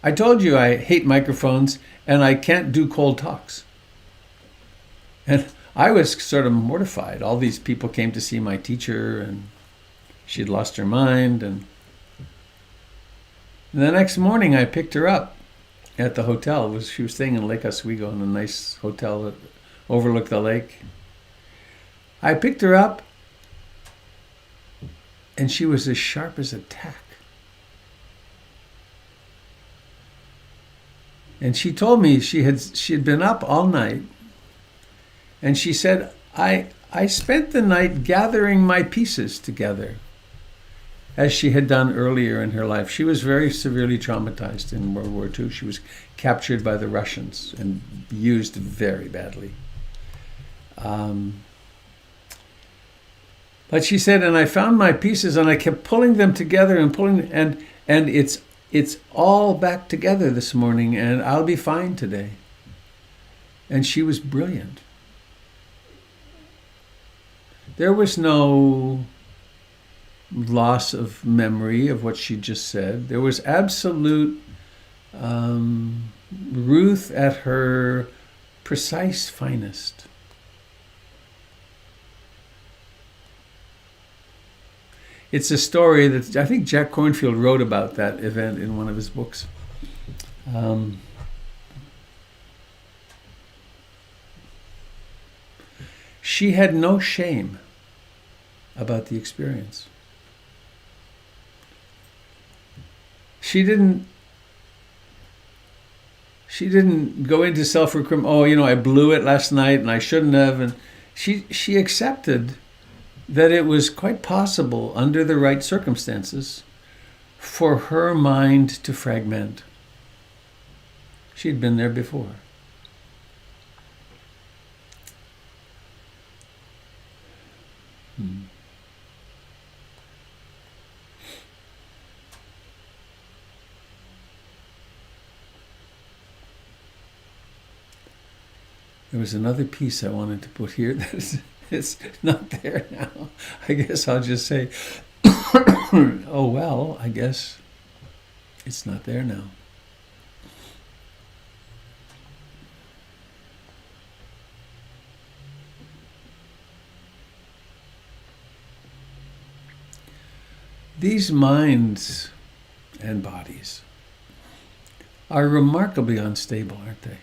I told you I hate microphones, and I can't do cold talks. And I was sort of mortified. All these people came to see my teacher, and she'd lost her mind. And the next morning, I picked her up at the hotel. She was staying in Lake Oswego in a nice hotel that overlooked the lake. I picked her up, and she was as sharp as a tack. And she told me she had been up all night. And she said, I spent the night gathering my pieces together, as she had done earlier in her life. She was very severely traumatized in World War II. She was captured by the Russians and used very badly. But she said, and I found my pieces, and I kept pulling them together and pulling, and it's all back together this morning, and I'll be fine today. And she was brilliant. There was no loss of memory of what she just said. There was absolute Ruth at her precise finest. It's a story that I think Jack Kornfield wrote about that event in one of his books. She had no shame about the experience. She didn't go into self-recrimination. I blew it last night and I shouldn't have. And she accepted that it was quite possible under the right circumstances for her mind to fragment. She'd been there before. There was another piece I wanted to put here that it's not there now. I guess I'll just say, oh well, I guess it's not there now. These minds and bodies are remarkably unstable, aren't they?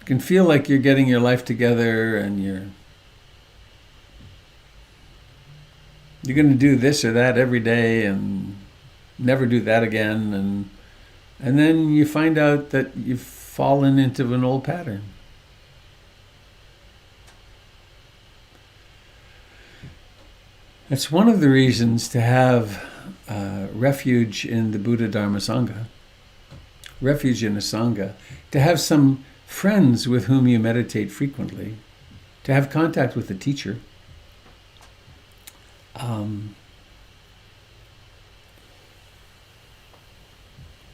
It can feel like you're getting your life together and you're going to do this or that every day and never do that again, and then you find out that you've fallen into an old pattern. That's one of the reasons to have refuge in the Buddha Dharma Sangha, refuge in a Sangha, to have some friends with whom you meditate frequently, to have contact with the teacher.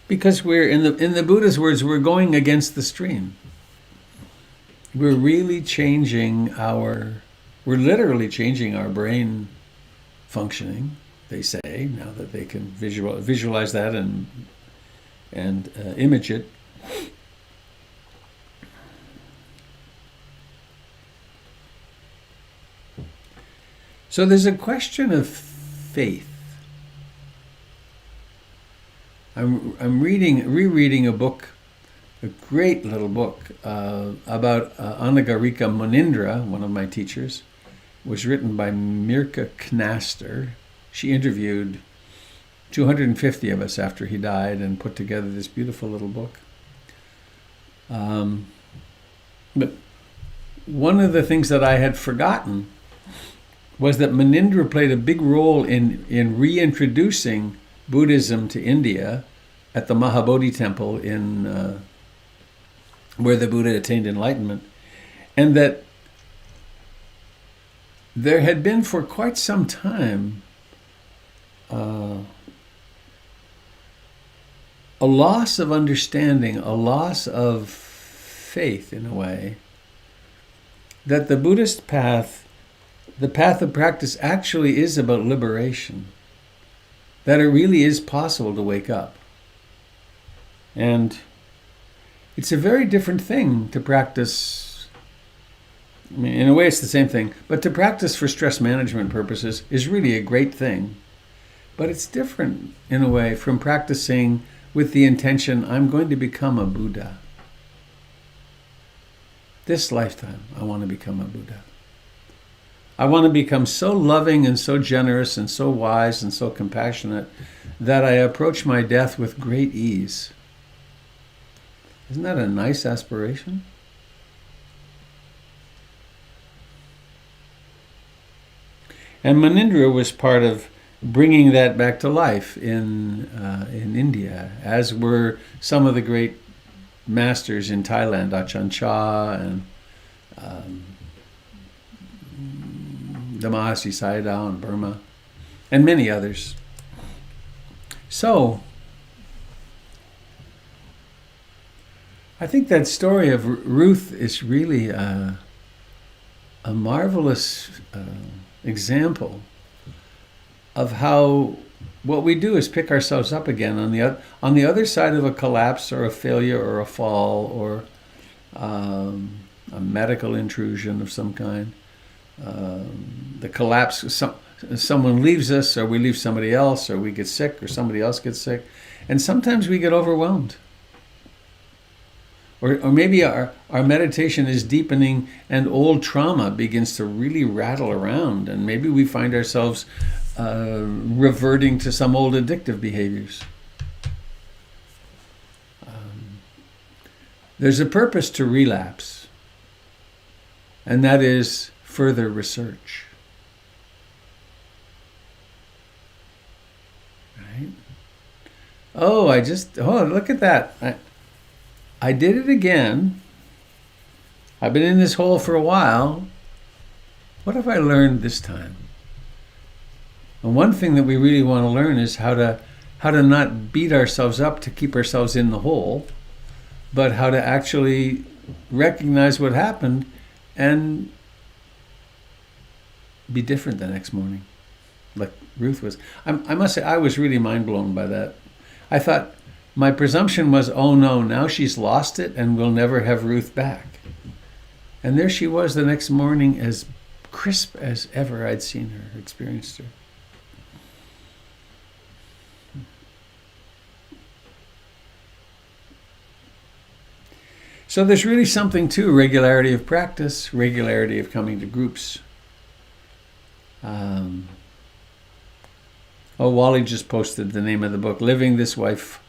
Because we're, in the Buddha's words, we're going against the stream. We're really changing we're literally changing our brain functioning, they say, now that they can visualize that and image it. So there's a question of faith. I'm rereading a book, a great little book about Anagarika Munindra, one of my teachers. It was written by Mirka Knaster. She interviewed 250 of us after he died and put together this beautiful little book. But one of the things that I had forgotten was that Munindra played a big role in reintroducing Buddhism to India at the Mahabodhi temple in where the Buddha attained enlightenment, and that there had been for quite some time a loss of understanding, a loss of faith in a way, that the Buddhist path, the path of practice, actually is about liberation, that it really is possible to wake up. And it's a very different thing to practice. I mean, in a way it's the same thing, but to practice for stress management purposes is really a great thing. But it's different in a way from practicing with the intention, I'm going to become a Buddha. This lifetime, I want to become a Buddha. I want to become so loving and so generous and so wise and so compassionate that I approach my death with great ease. Isn't that a nice aspiration? And Munindra was part of bringing that back to life in India, as were some of the great masters in Thailand, Ajahn Chah and the Mahasi Sayadaw in Burma, and many others. So, I think that story of Ruth is really a marvelous example of how what we do is pick ourselves up again on the other side of a collapse or a failure or a fall or a medical intrusion of some kind. The collapse, someone leaves us, or we leave somebody else, or we get sick, or somebody else gets sick, and sometimes we get overwhelmed. Or maybe our meditation is deepening and old trauma begins to really rattle around, and maybe we find ourselves reverting to some old addictive behaviors. There's a purpose to relapse, and that is further research. Right? Oh, look at that. I did it again. I've been in this hole for a while. What have I learned this time? And one thing that we really want to learn is how to not beat ourselves up to keep ourselves in the hole, but how to actually recognize what happened and be different the next morning, like Ruth was. I must say, I was really mind blown by that. I thought, my presumption was, oh no, now she's lost it and we'll never have Ruth back. And there she was the next morning, as crisp as ever I'd seen her, experienced her. So there's really something to regularity of practice, regularity of coming to groups. Wally just posted the name of the book, Living This Life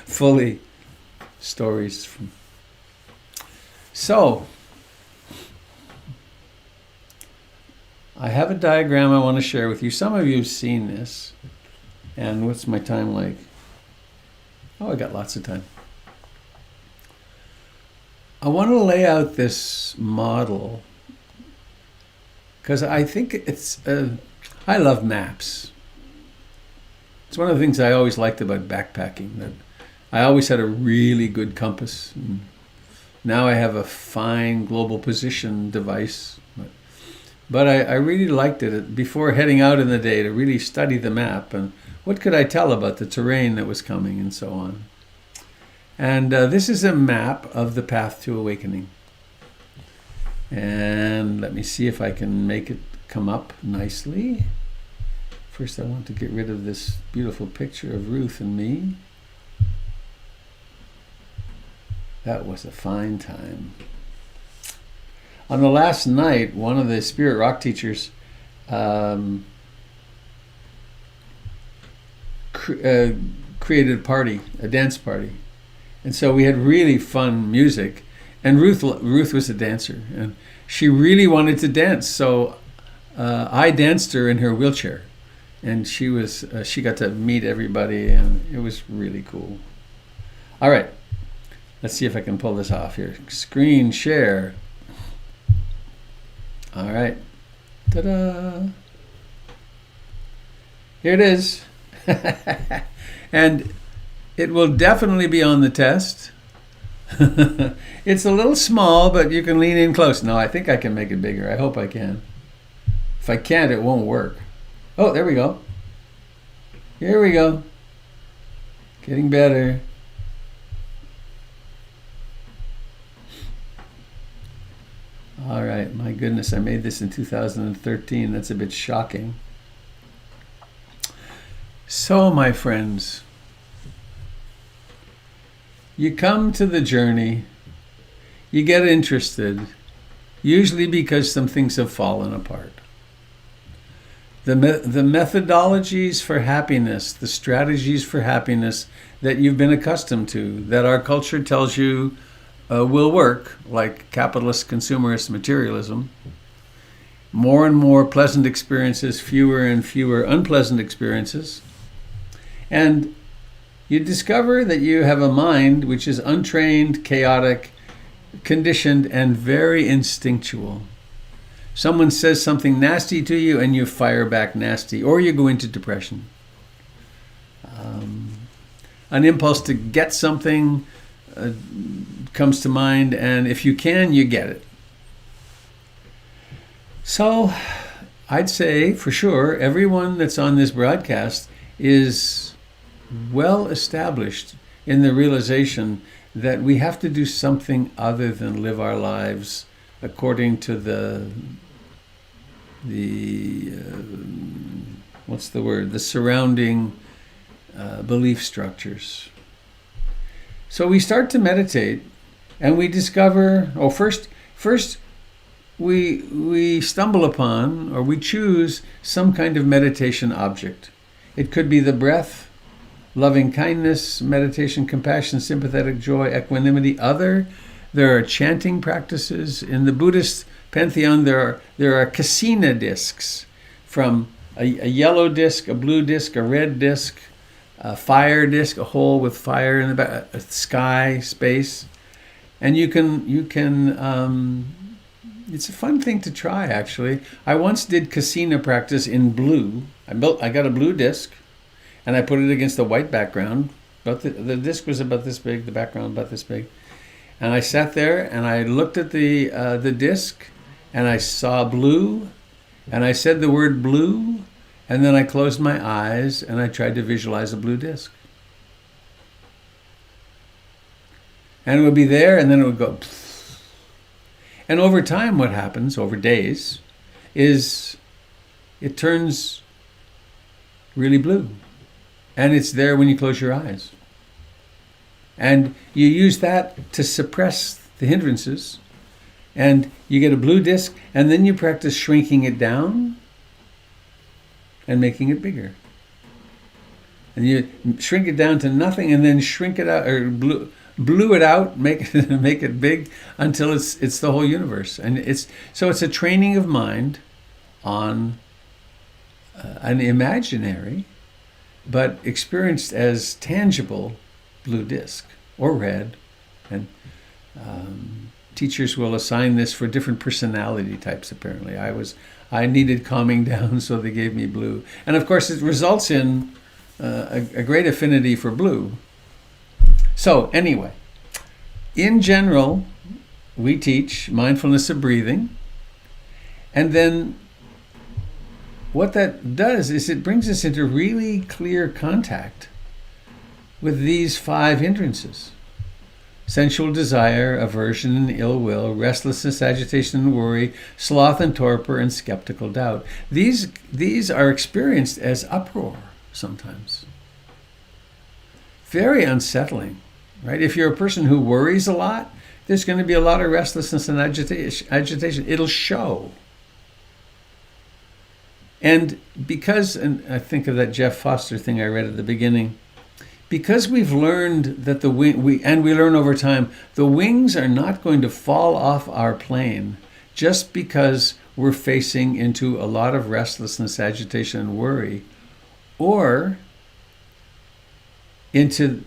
Fully. Stories from. So, I have a diagram I want to share with you. Some of you have seen this. And what's my time like? Oh, I got lots of time. I want to lay out this model because I think it's, I love maps. It's one of the things I always liked about backpacking, that I always had a really good compass. And now I have a fine global position device. But I really liked it before heading out in the day to really study the map and what could I tell about the terrain that was coming and so on. And this is a map of the path to awakening. And let me see if I can make it come up nicely. First, I want to get rid of this beautiful picture of Ruth and me. That was a fine time. On the last night, one of the Spirit Rock teachers created a party, a dance party. And so we had really fun music. And Ruth was a dancer, and she really wanted to dance. So I danced her in her wheelchair, and she got to meet everybody, and it was really cool. All right, let's see if I can pull this off here. Screen share. All right, ta-da! Here it is, and it will definitely be on the test. It's a little small, but you can lean in close. No, I think I can make it bigger. I hope I can. If I can't, it won't work. Oh, there we go. Here we go. Getting better. All right, my goodness, I made this in 2013. That's a bit shocking. So, my friends, you come to the journey, you get interested, usually because some things have fallen apart. The methodologies for happiness, the strategies for happiness that you've been accustomed to, that our culture tells you will work, like capitalist consumerist materialism, more and more pleasant experiences, fewer and fewer unpleasant experiences, and you discover that you have a mind which is untrained, chaotic, conditioned, and very instinctual. Someone says something nasty to you and you fire back nasty, or you go into depression. An impulse to get something comes to mind, and if you can, you get it. So I'd say for sure everyone that's on this broadcast is well established in the realization that we have to do something other than live our lives according to the surrounding belief structures. So we start to meditate, and we discover, first we stumble upon, or we choose some kind of meditation object. It could be the breath, loving kindness, meditation, compassion, sympathetic joy, equanimity. There are chanting practices. In the Buddhist pantheon, there are kasina discs, from a yellow disc, a blue disc, a red disc, a fire disc, a hole with fire in the back, a sky, space. And you can it's a fun thing to try, actually. I once did kasina practice in blue. I got a blue disc, and I put it against a white background. But the disc was about this big, the background about this big. And I sat there and I looked at the disc, and I saw blue, and I said the word blue, and then I closed my eyes and I tried to visualize a blue disc. And it would be there, and then it would go. And over time, what happens, over days, is it turns really blue. And it's there when you close your eyes. And you use that to suppress the hindrances. And you get a blue disc, and then you practice shrinking it down and making it bigger. And you shrink it down to nothing, and then shrink it out, or blew it out, make it big until it's the whole universe. And it's a training of mind on an imaginary but experienced as tangible blue disc or red. And teachers will assign this for different personality types, apparently. I needed calming down, so they gave me blue. And of course it results in a great affinity for blue. So anyway, in general, we teach mindfulness of breathing, And then what that does is it brings us into really clear contact with these 5 hindrances: sensual desire, aversion and ill will, restlessness, agitation and worry, sloth and torpor, and skeptical doubt. These are experienced as uproar sometimes. Very unsettling, right? If you're a person who worries a lot, there's going to be a lot of restlessness and agitation. It'll show. And I think of that Jeff Foster thing I read at the beginning, because we've learned that we learn over time, the wings are not going to fall off our plane just because we're facing into a lot of restlessness, agitation, and worry, or into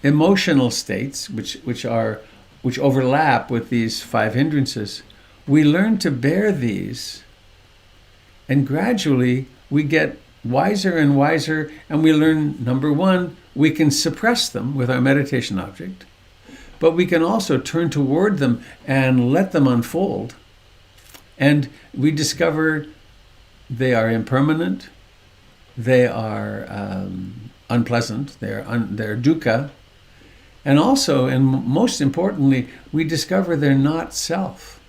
emotional states which overlap with these 5 hindrances. We learn to bear these, and gradually we get wiser and wiser, and we learn, number one, we can suppress them with our meditation object, but we can also turn toward them and let them unfold. And we discover they are impermanent, they are unpleasant, they're dukkha, and also, and most importantly, we discover they're not self.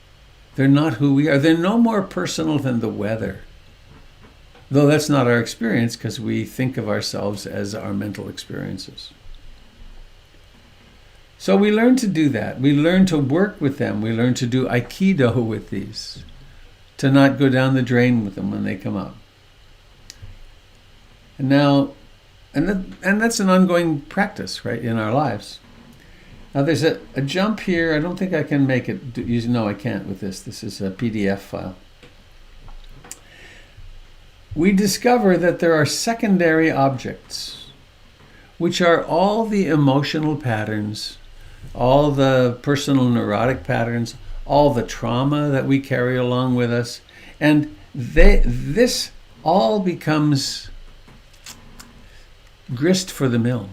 They're not who we are. They're no more personal than the weather. Though that's not our experience, because we think of ourselves as our mental experiences. So we learn to do that. We learn to work with them. We learn to do aikido with these, to not go down the drain with them when they come up. And now, and that's an ongoing practice, right, in our lives. Now there's a jump here. I don't think I can make it. No, I can't with this. This is a PDF file. We discover that there are secondary objects, which are all the emotional patterns, all the personal neurotic patterns, all the trauma that we carry along with us. And this all becomes grist for the mill.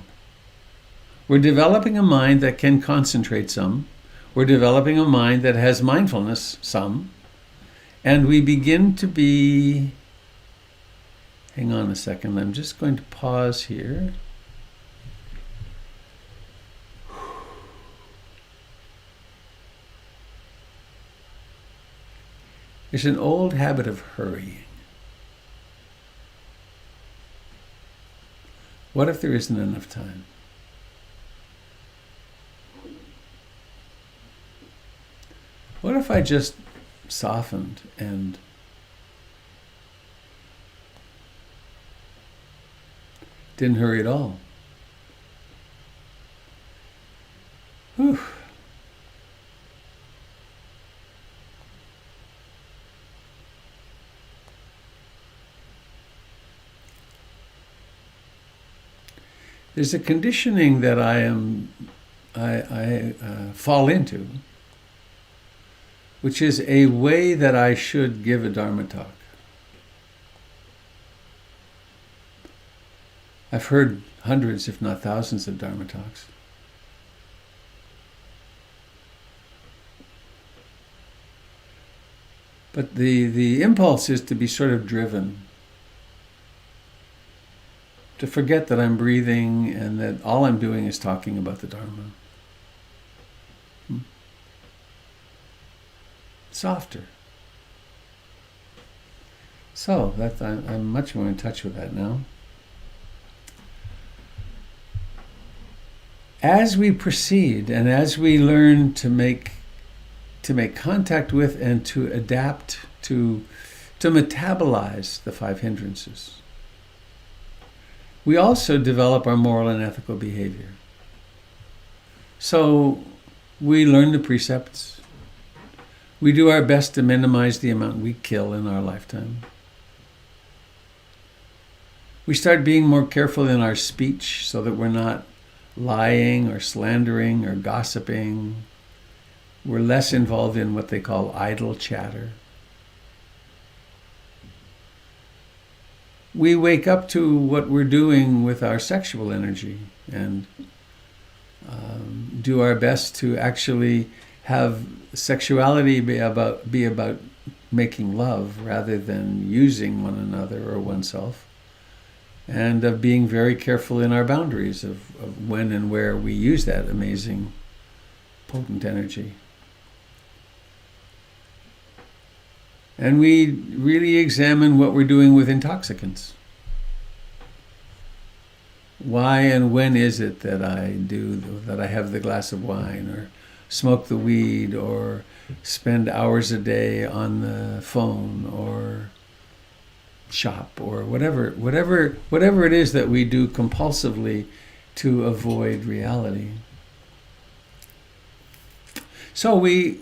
We're developing a mind that can concentrate some. We're developing a mind that has mindfulness some. And we begin to be... Hang on a second, I'm just going to pause here. There's an old habit of hurrying. What if there isn't enough time? What if I just softened and didn't hurry at all? Whew. There's a conditioning that I fall into, which is a way that I should give a Dharma talk. I've heard hundreds, if not thousands, of Dharma talks. But the impulse is to be sort of driven, to forget that I'm breathing and that all I'm doing is talking about the Dharma. Softer. So I'm much more in touch with that now. As we proceed and as we learn to make contact with and to adapt to metabolize the 5 hindrances, we also develop our moral and ethical behavior. So we learn the precepts. We do our best to minimize the amount we kill in our lifetime. We start being more careful in our speech so that we're not lying or slandering or gossiping. We're less involved in what they call idle chatter. We wake up to what we're doing with our sexual energy and do our best to actually have sexuality be about making love rather than using one another or oneself, and of being very careful in our boundaries of when and where we use that amazing, potent energy. And we really examine what we're doing with intoxicants. Why and when is it that I have the glass of wine, or smoke the weed, or spend hours a day on the phone, or shop, or whatever it is that we do compulsively to avoid reality. So we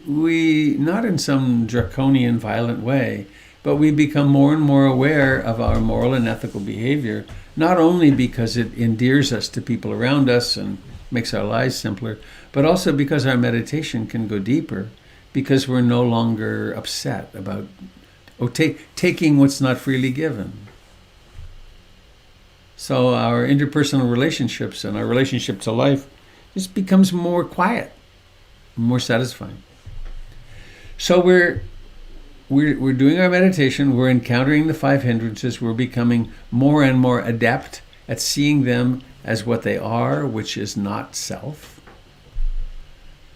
not in some draconian, violent way, but we become more and more aware of our moral and ethical behavior, not only because it endears us to people around us and makes our lives simpler, but also because our meditation can go deeper, because we're no longer upset about taking what's not freely given. So our interpersonal relationships and our relationship to life just becomes more quiet, more satisfying. So we're doing our meditation, we're encountering the 5 hindrances, we're becoming more and more adept at seeing them as what they are, which is not self.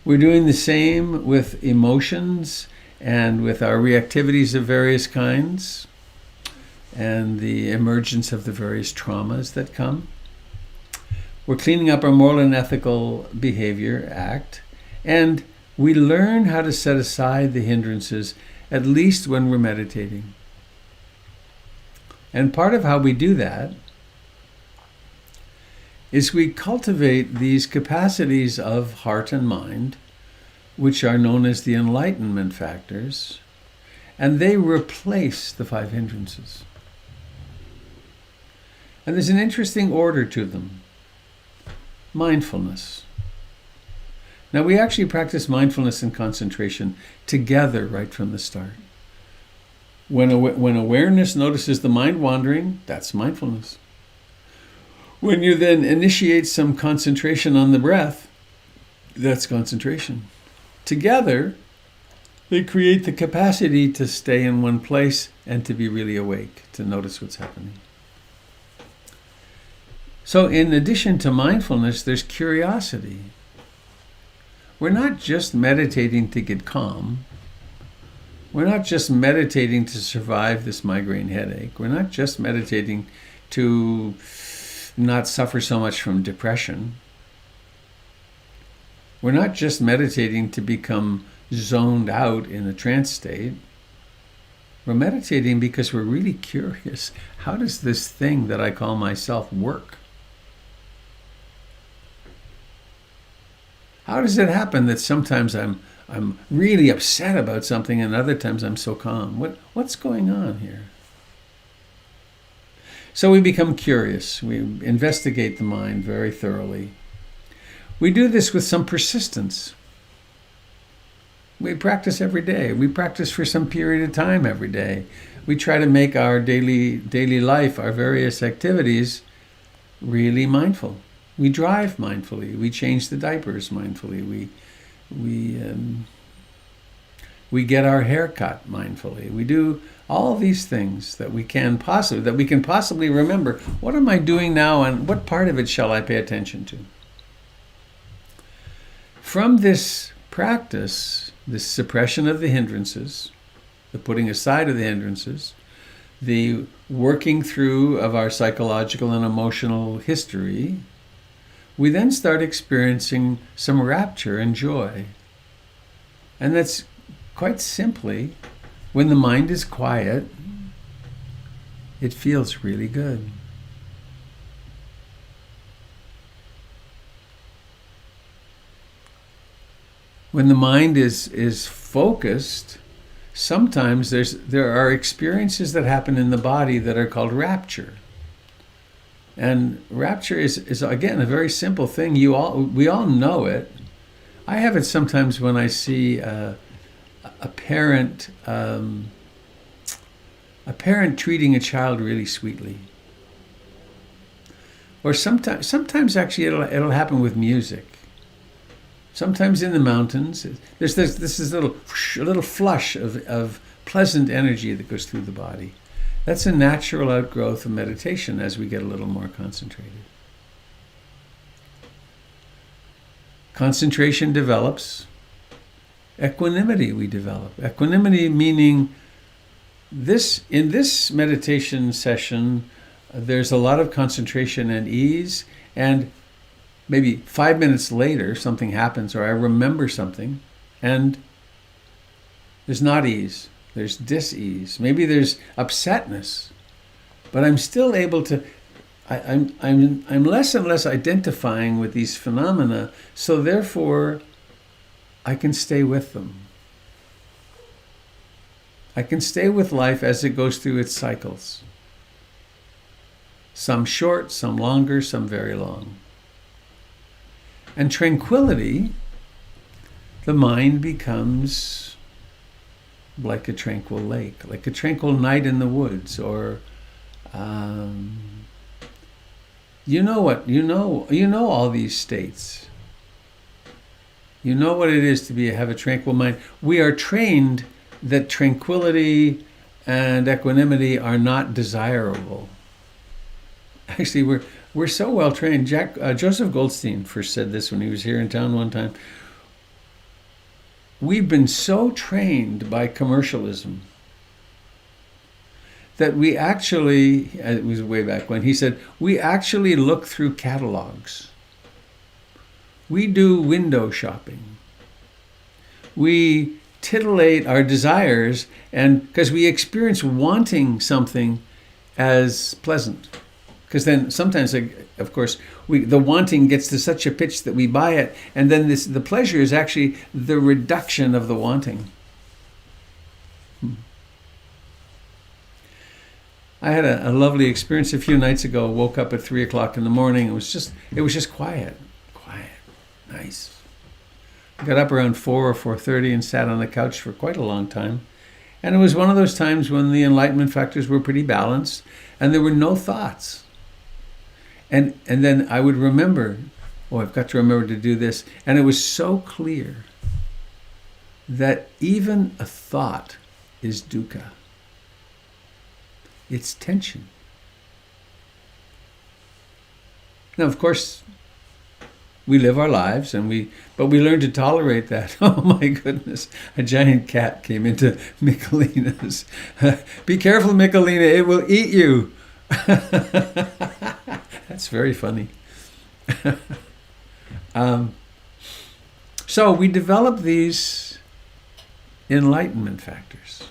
We're doing the same with emotions and with our reactivities of various kinds and the emergence of the various traumas that come. We're cleaning up our moral and ethical behavior act, and we learn how to set aside the hindrances, at least when we're meditating. And part of how we do that is we cultivate these capacities of heart and mind, which are known as the enlightenment factors, and they replace the 5 hindrances. And there's an interesting order to them. Mindfulness. Now, we actually practice mindfulness and concentration together right from the start. When awareness notices the mind wandering, that's mindfulness. When you then initiate some concentration on the breath, that's concentration. Together, they create the capacity to stay in one place and to be really awake, to notice what's happening. So in addition to mindfulness, there's curiosity. We're not just meditating to get calm. We're not just meditating to survive this migraine headache. We're not just meditating to not suffer so much from depression. We're not just meditating to become zoned out in a trance state. We're meditating because we're really curious. How does this thing that I call myself work? How does it happen that sometimes I'm really upset about something and other times I'm so calm? What's going on here? So we become curious. We investigate the mind very thoroughly. We do this with some persistence. We practice every day. We practice for some period of time every day. We try to make our daily life, our various activities, really mindful. We drive mindfully. We change the diapers mindfully. We get our hair cut mindfully. We do all these things that we can possibly remember. What am I doing now, and what part of it shall I pay attention to? From this practice, this suppression of the hindrances, the putting aside of the hindrances, the working through of our psychological and emotional history, we then start experiencing some rapture and joy. And that's quite simply, when the mind is quiet, it feels really good. When the mind is focused, sometimes there are experiences that happen in the body that are called rapture. And rapture is again a very simple thing. We all know it. I have it sometimes when I see a parent treating a child really sweetly. Or sometimes actually it'll happen with music. Sometimes in the mountains, there's this little flush of pleasant energy that goes through the body. That's a natural outgrowth of meditation as we get a little more concentrated. Concentration develops. Equanimity we develop. Equanimity meaning in this meditation session, there's a lot of concentration and ease, and maybe 5 minutes later something happens, or I remember something, and there's not ease. There's dis-ease. Maybe there's upsetness, but I'm still able to. I'm less and less identifying with these phenomena, so therefore I can stay with them. I can stay with life as it goes through its cycles. Some short, some longer, some very long. And tranquility, the mind becomes like a tranquil lake, like a tranquil night in the woods, or you know all these states. You know what it is to have a tranquil mind. We are trained that tranquility and equanimity are not desirable. Actually, we're so well trained. Joseph Goldstein first said this when he was here in town one time. We've been so trained by commercialism that we actually, it was way back when, he said, we actually look through catalogs. We do window shopping. We titillate our desires, and because we experience wanting something as pleasant. Because then sometimes, of course, the wanting gets to such a pitch that we buy it, and then the pleasure is actually the reduction of the wanting. I had a lovely experience a few nights ago. Woke up at 3 o'clock in the morning. It was just quiet, nice. I got up around 4 or 4:30 and sat on the couch for quite a long time. And it was one of those times when the enlightenment factors were pretty balanced and there were no thoughts. And then I would remember, I've got to remember to do this. And it was so clear that even a thought is dukkha. It's tension. Now, of course, we live our lives, but we learn to tolerate that. Oh my goodness! A giant cat came into Michelina's. Be careful, Michelina! It will eat you. That's very funny. So we develop these enlightenment factors.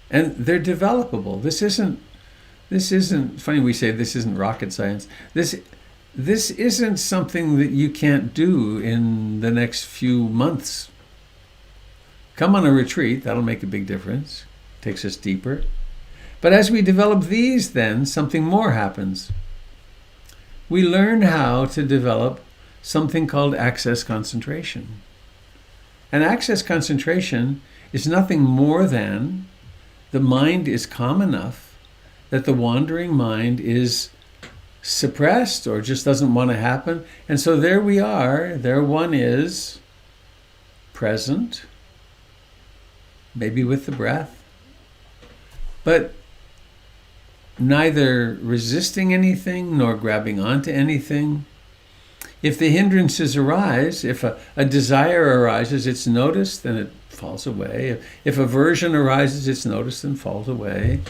And they're developable. This isn't funny we say this isn't rocket science. This isn't something that you can't do in the next few months. Come on a retreat, that'll make a big difference. Takes us deeper. But as we develop these, then something more happens. We learn how to develop something called access concentration. And access concentration is nothing more than the mind is calm enough that the wandering mind is suppressed or just doesn't want to happen. And so there we are. There one is present, maybe with the breath, but neither resisting anything nor grabbing onto anything. If the hindrances arise, if a desire arises, it's noticed, then it falls away. If aversion arises, it's noticed and falls away.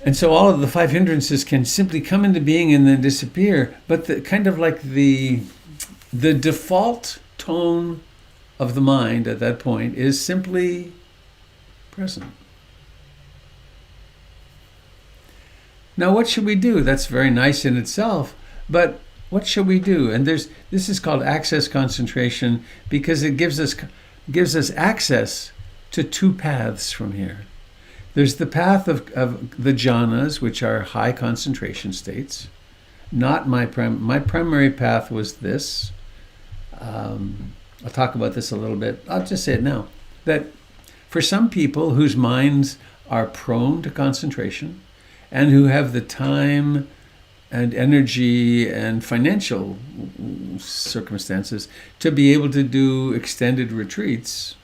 And so all of the 5 hindrances can simply come into being and then disappear. But the default tone of the mind at that point is simply present. Now, what should we do? That's very nice in itself, but what should we do? And this is called access concentration because it gives us access to 2 paths from here. There's the path of the jhanas, which are high concentration states. Not my primary path was this. I'll talk about this a little bit. I'll just say it now. That for some people whose minds are prone to concentration and who have the time and energy and financial circumstances to be able to do extended retreats,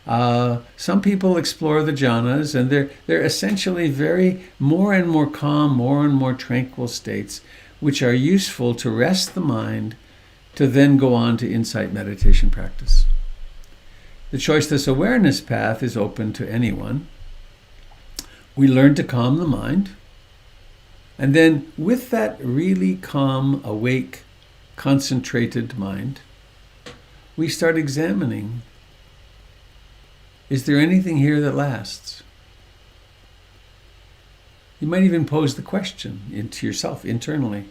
Some people explore the jhanas, and they're essentially more and more calm, more and more tranquil states, which are useful to rest the mind, to then go on to insight meditation practice. The choiceless awareness path is open to anyone. We learn to calm the mind, and then with that really calm, awake, concentrated mind, we start examining, is there anything here that lasts? You might even pose the question into yourself internally,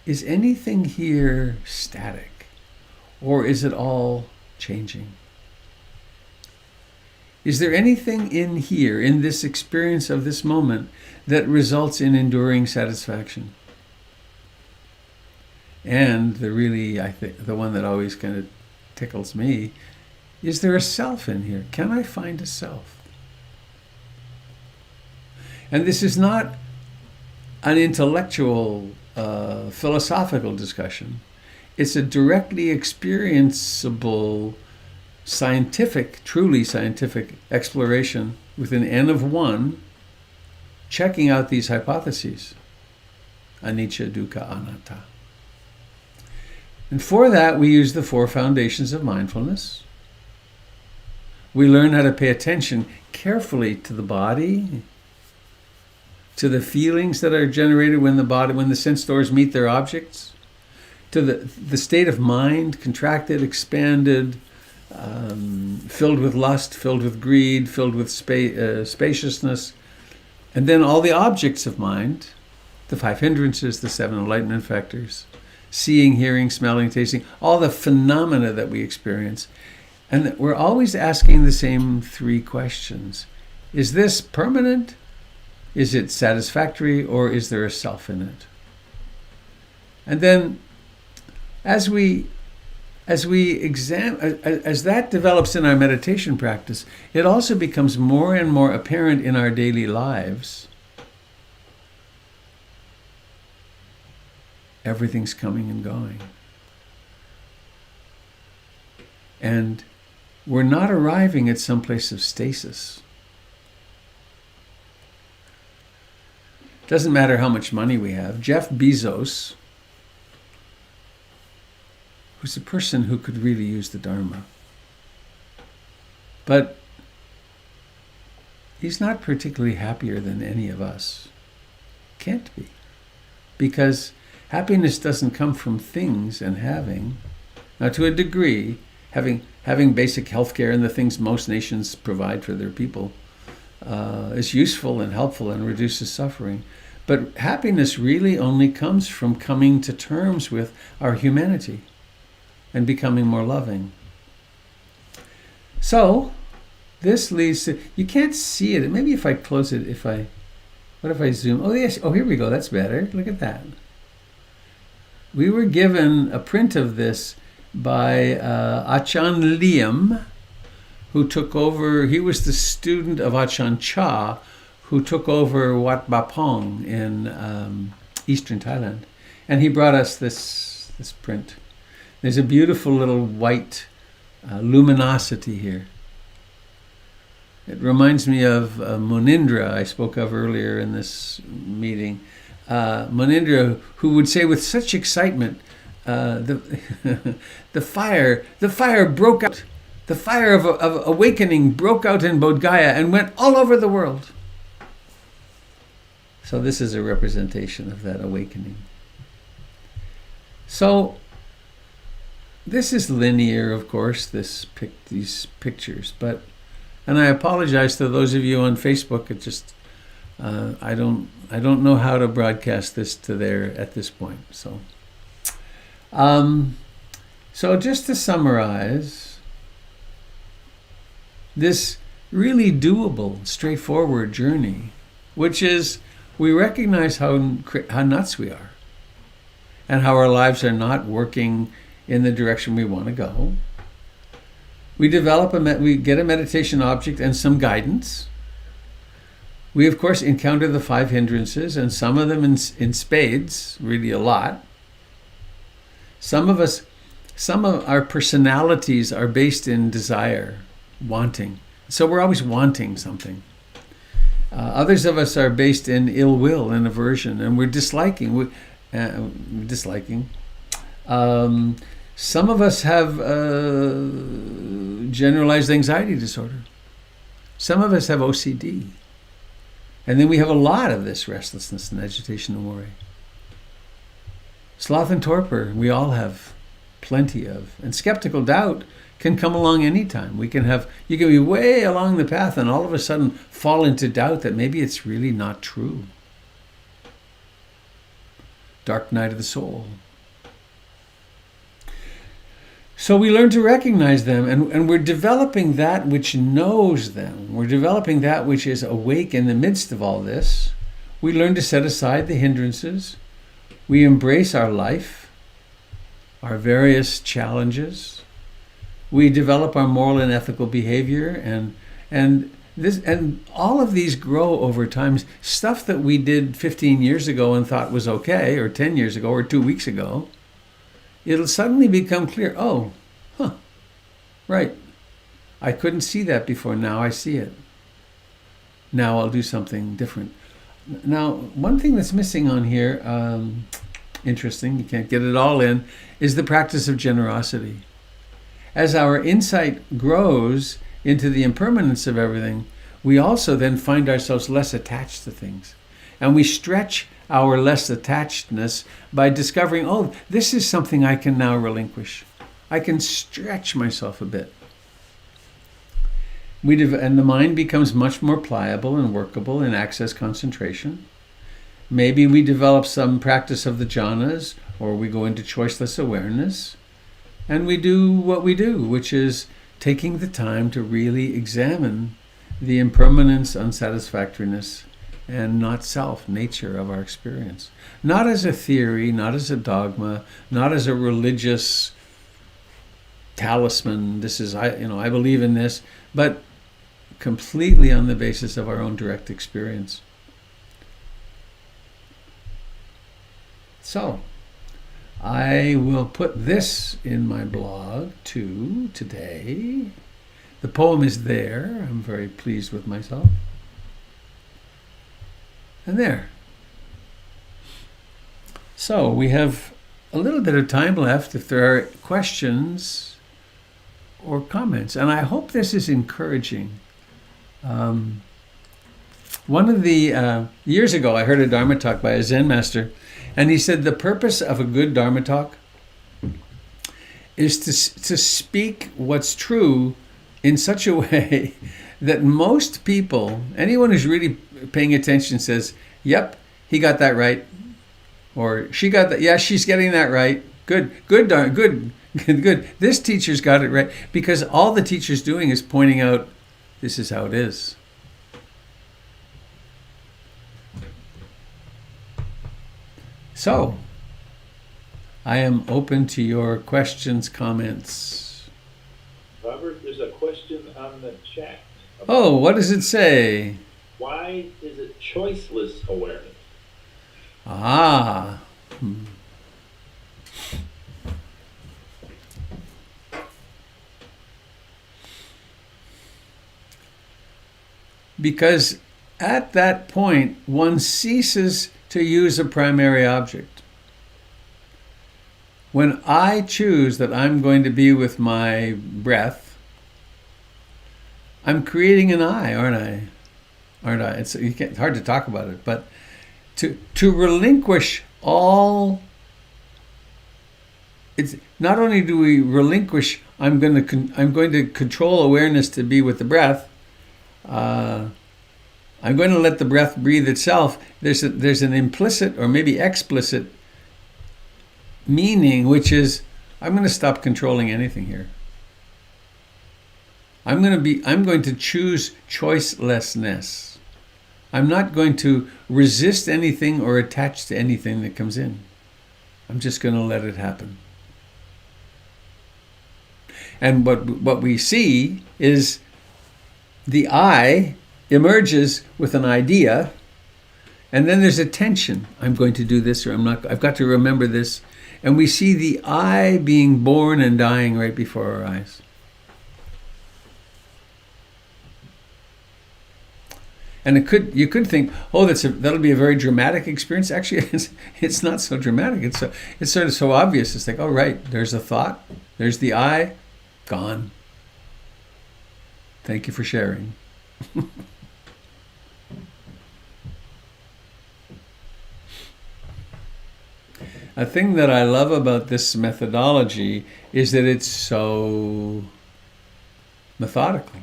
is anything here static, or is it all changing? Is there anything in here, in this experience of this moment, that results in enduring satisfaction? And I think the one that always kind of tickles me, is there a self in here? Can I find a self? And this is not an intellectual, philosophical discussion. It's a directly experienceable, truly scientific exploration with an N of one, checking out these hypotheses. Anicca, dukkha, anatta. And for that, we use the 4 foundations of mindfulness. We learn how to pay attention carefully to the body, to the feelings that are generated when the sense doors meet their objects, to the state of mind, contracted, expanded, filled with lust, filled with greed, filled with spaciousness, and then all the objects of mind, the 5 hindrances, the 7 enlightenment factors, seeing, hearing, smelling, tasting, all the phenomena that we experience. And we're always asking the same 3 questions. Is this permanent? Is it satisfactory? Or is there a self in it? And then as that develops in our meditation practice, it also becomes more and more apparent in our daily lives. Everything's coming and going. And we're not arriving at some place of stasis. Doesn't matter how much money we have. Jeff Bezos, who's a person who could really use the Dharma, but he's not particularly happier than any of us. Can't be. Because happiness doesn't come from things and having. Now, to a degree, having basic health care and the things most nations provide for their people is useful and helpful and reduces suffering. But happiness really only comes from coming to terms with our humanity and becoming more loving. So, this leads to, you can't see it. Maybe if I close it, what if I zoom? Oh, yes. Oh, here we go. That's better. Look at that. We were given a print of this by Achan Liam, who took over. He was the student of Achan Cha, who took over Wat Bapong in eastern Thailand. And he brought us this print. There's a beautiful little white luminosity here. It reminds me of Munindra, I spoke of earlier in this meeting. Munindra, who would say with such excitement, the fire broke out. The fire of awakening broke out in Bodh Gaya and went all over the world. So this is a representation of that awakening. So this is linear, of course, these pictures, and I apologize to those of you on Facebook. It just I don't know how to broadcast this to there at this point. So just to summarize, this really doable, straightforward journey, which is we recognize how nuts we are and how our lives are not working in the direction we want to go. We get a meditation object and some guidance. We, of course, encounter the 5 hindrances, and some of them in spades, really a lot. Some of our personalities are based in desire. wanting. So we're always wanting something. Others of us are based in ill will and aversion, and we're disliking. Some of us have generalized anxiety disorder. Some of us have OCD. And then we have a lot of this restlessness and agitation and worry. Sloth and torpor, we all have plenty of. And skeptical doubt can come along anytime. You can be way along the path and all of a sudden fall into doubt that maybe it's really not true. Dark night of the soul. So we learn to recognize them, and we're developing that which knows them. We're developing that which is awake in the midst of all this. We learn to set aside the hindrances. We embrace our life, our various challenges. We develop our moral and ethical behavior, and all of these grow over time. Stuff that we did 15 years ago and thought was okay, or 10 years ago, or 2 weeks ago, it'll suddenly become clear, right, I couldn't see that before, now I see it. Now I'll do something different. Now, one thing that's missing on here, interesting, you can't get it all in, is the practice of generosity. As our insight grows into the impermanence of everything, we also then find ourselves less attached to things. And we stretch our less attachedness by discovering, this is something I can now relinquish. I can stretch myself a bit. And the mind becomes much more pliable and workable in access concentration. Maybe we develop some practice of the jhanas, or we go into choiceless awareness, and we do what we do, which is taking the time to really examine the impermanence, unsatisfactoriness, and not self nature of our experience. Not as a theory, not as a dogma, not as a religious talisman. This is, I believe in this, but completely on the basis of our own direct experience. So, I will put this in my blog too today. The poem is there. I'm very pleased with myself. And there. So we have a little bit of time left if there are questions or comments. And I hope this is encouraging. One of the years ago, I heard a Dharma talk by a Zen master, and he said the purpose of a good Dharma talk is to speak what's true in such a way that most people, anyone who's really paying attention, says, "Yep, he got that right," or "She got that. Yeah, she's getting that right. Good. This teacher's got it right," because all the teacher's doing is pointing out, this is how it is. So, I am open to your questions, comments. Robert, there's a question on the chat. Oh, what does it say? Why is it choiceless awareness? Because at that point, one ceases to use a primary object. When I choose that I'm going to be with my breath, I'm creating an I, aren't I? It's hard to talk about it, but to relinquish all. It's not only do we relinquish, I'm going to control awareness to be with the breath. I'm going to let the breath breathe itself. There's an implicit or maybe explicit meaning, which is I'm going to stop controlling anything here. I'm going to choose choicelessness. I'm not going to resist anything or attach to anything that comes in. I'm just going to let it happen. And what we see is the I emerges with an idea, and then there's a tension. I'm going to do this, or I'm not. I've got to remember this. And we see the I being born and dying right before our eyes. And you could think, oh, that'll be a very dramatic experience. Actually, it's not so dramatic. It's sort of so obvious. It's like, oh, right, there's a thought, there's the I, gone. Thank you for sharing. A thing that I love about this methodology is that it's so methodical.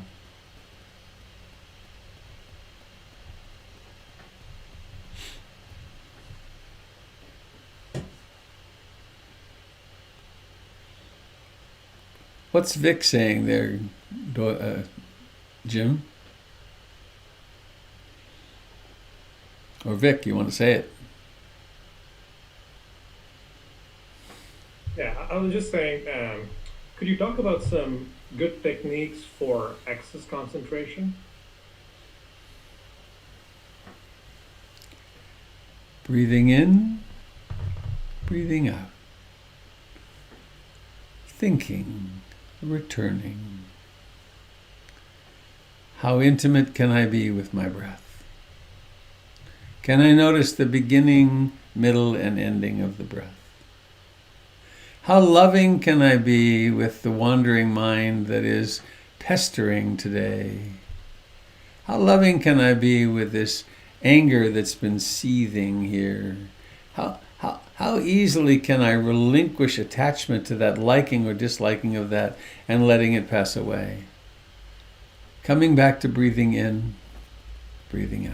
What's Vic saying there, Jim? Or Vic, you want to say it? Yeah, I was just saying, could you talk about some good techniques for access concentration? Breathing in, breathing out. Thinking, returning. How intimate can I be with my breath? Can I notice the beginning, middle, and ending of the breath? How loving can I be with the wandering mind that is pestering today? How loving can I be with this anger that's been seething here? How easily can I relinquish attachment to that liking or disliking of that and letting it pass away? Coming back to breathing in, breathing out.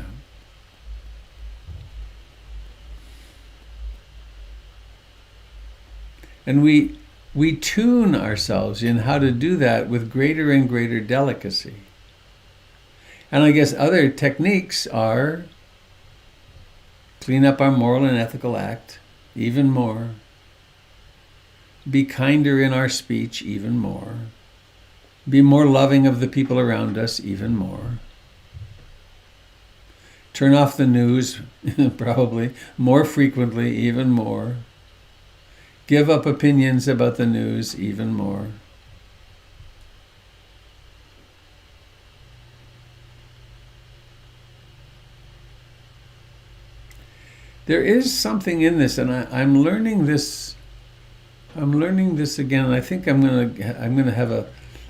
And we tune ourselves in how to do that with greater and greater delicacy. And I guess other techniques are clean up our moral and ethical act even more, be kinder in our speech even more, be more loving of the people around us even more, turn off the news probably more frequently even more, give up opinions about the news even more. There is something in this, and I'm learning this. I'm learning this again, and I think I'm gonna have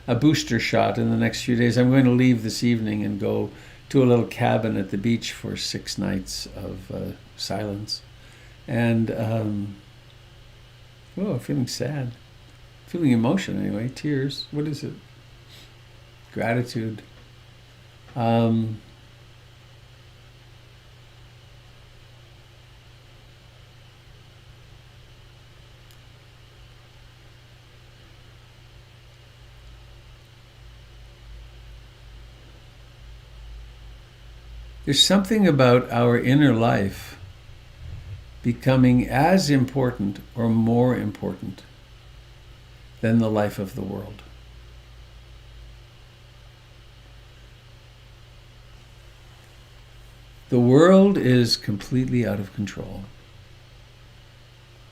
a booster shot in the next few days. I'm going to leave this evening and go to a little cabin at the beach for 6 nights of silence, and I'm feeling sad, feeling emotion anyway, tears. What is it? Gratitude. There's something about our inner life becoming as important or more important than the life of the world. The world is completely out of control.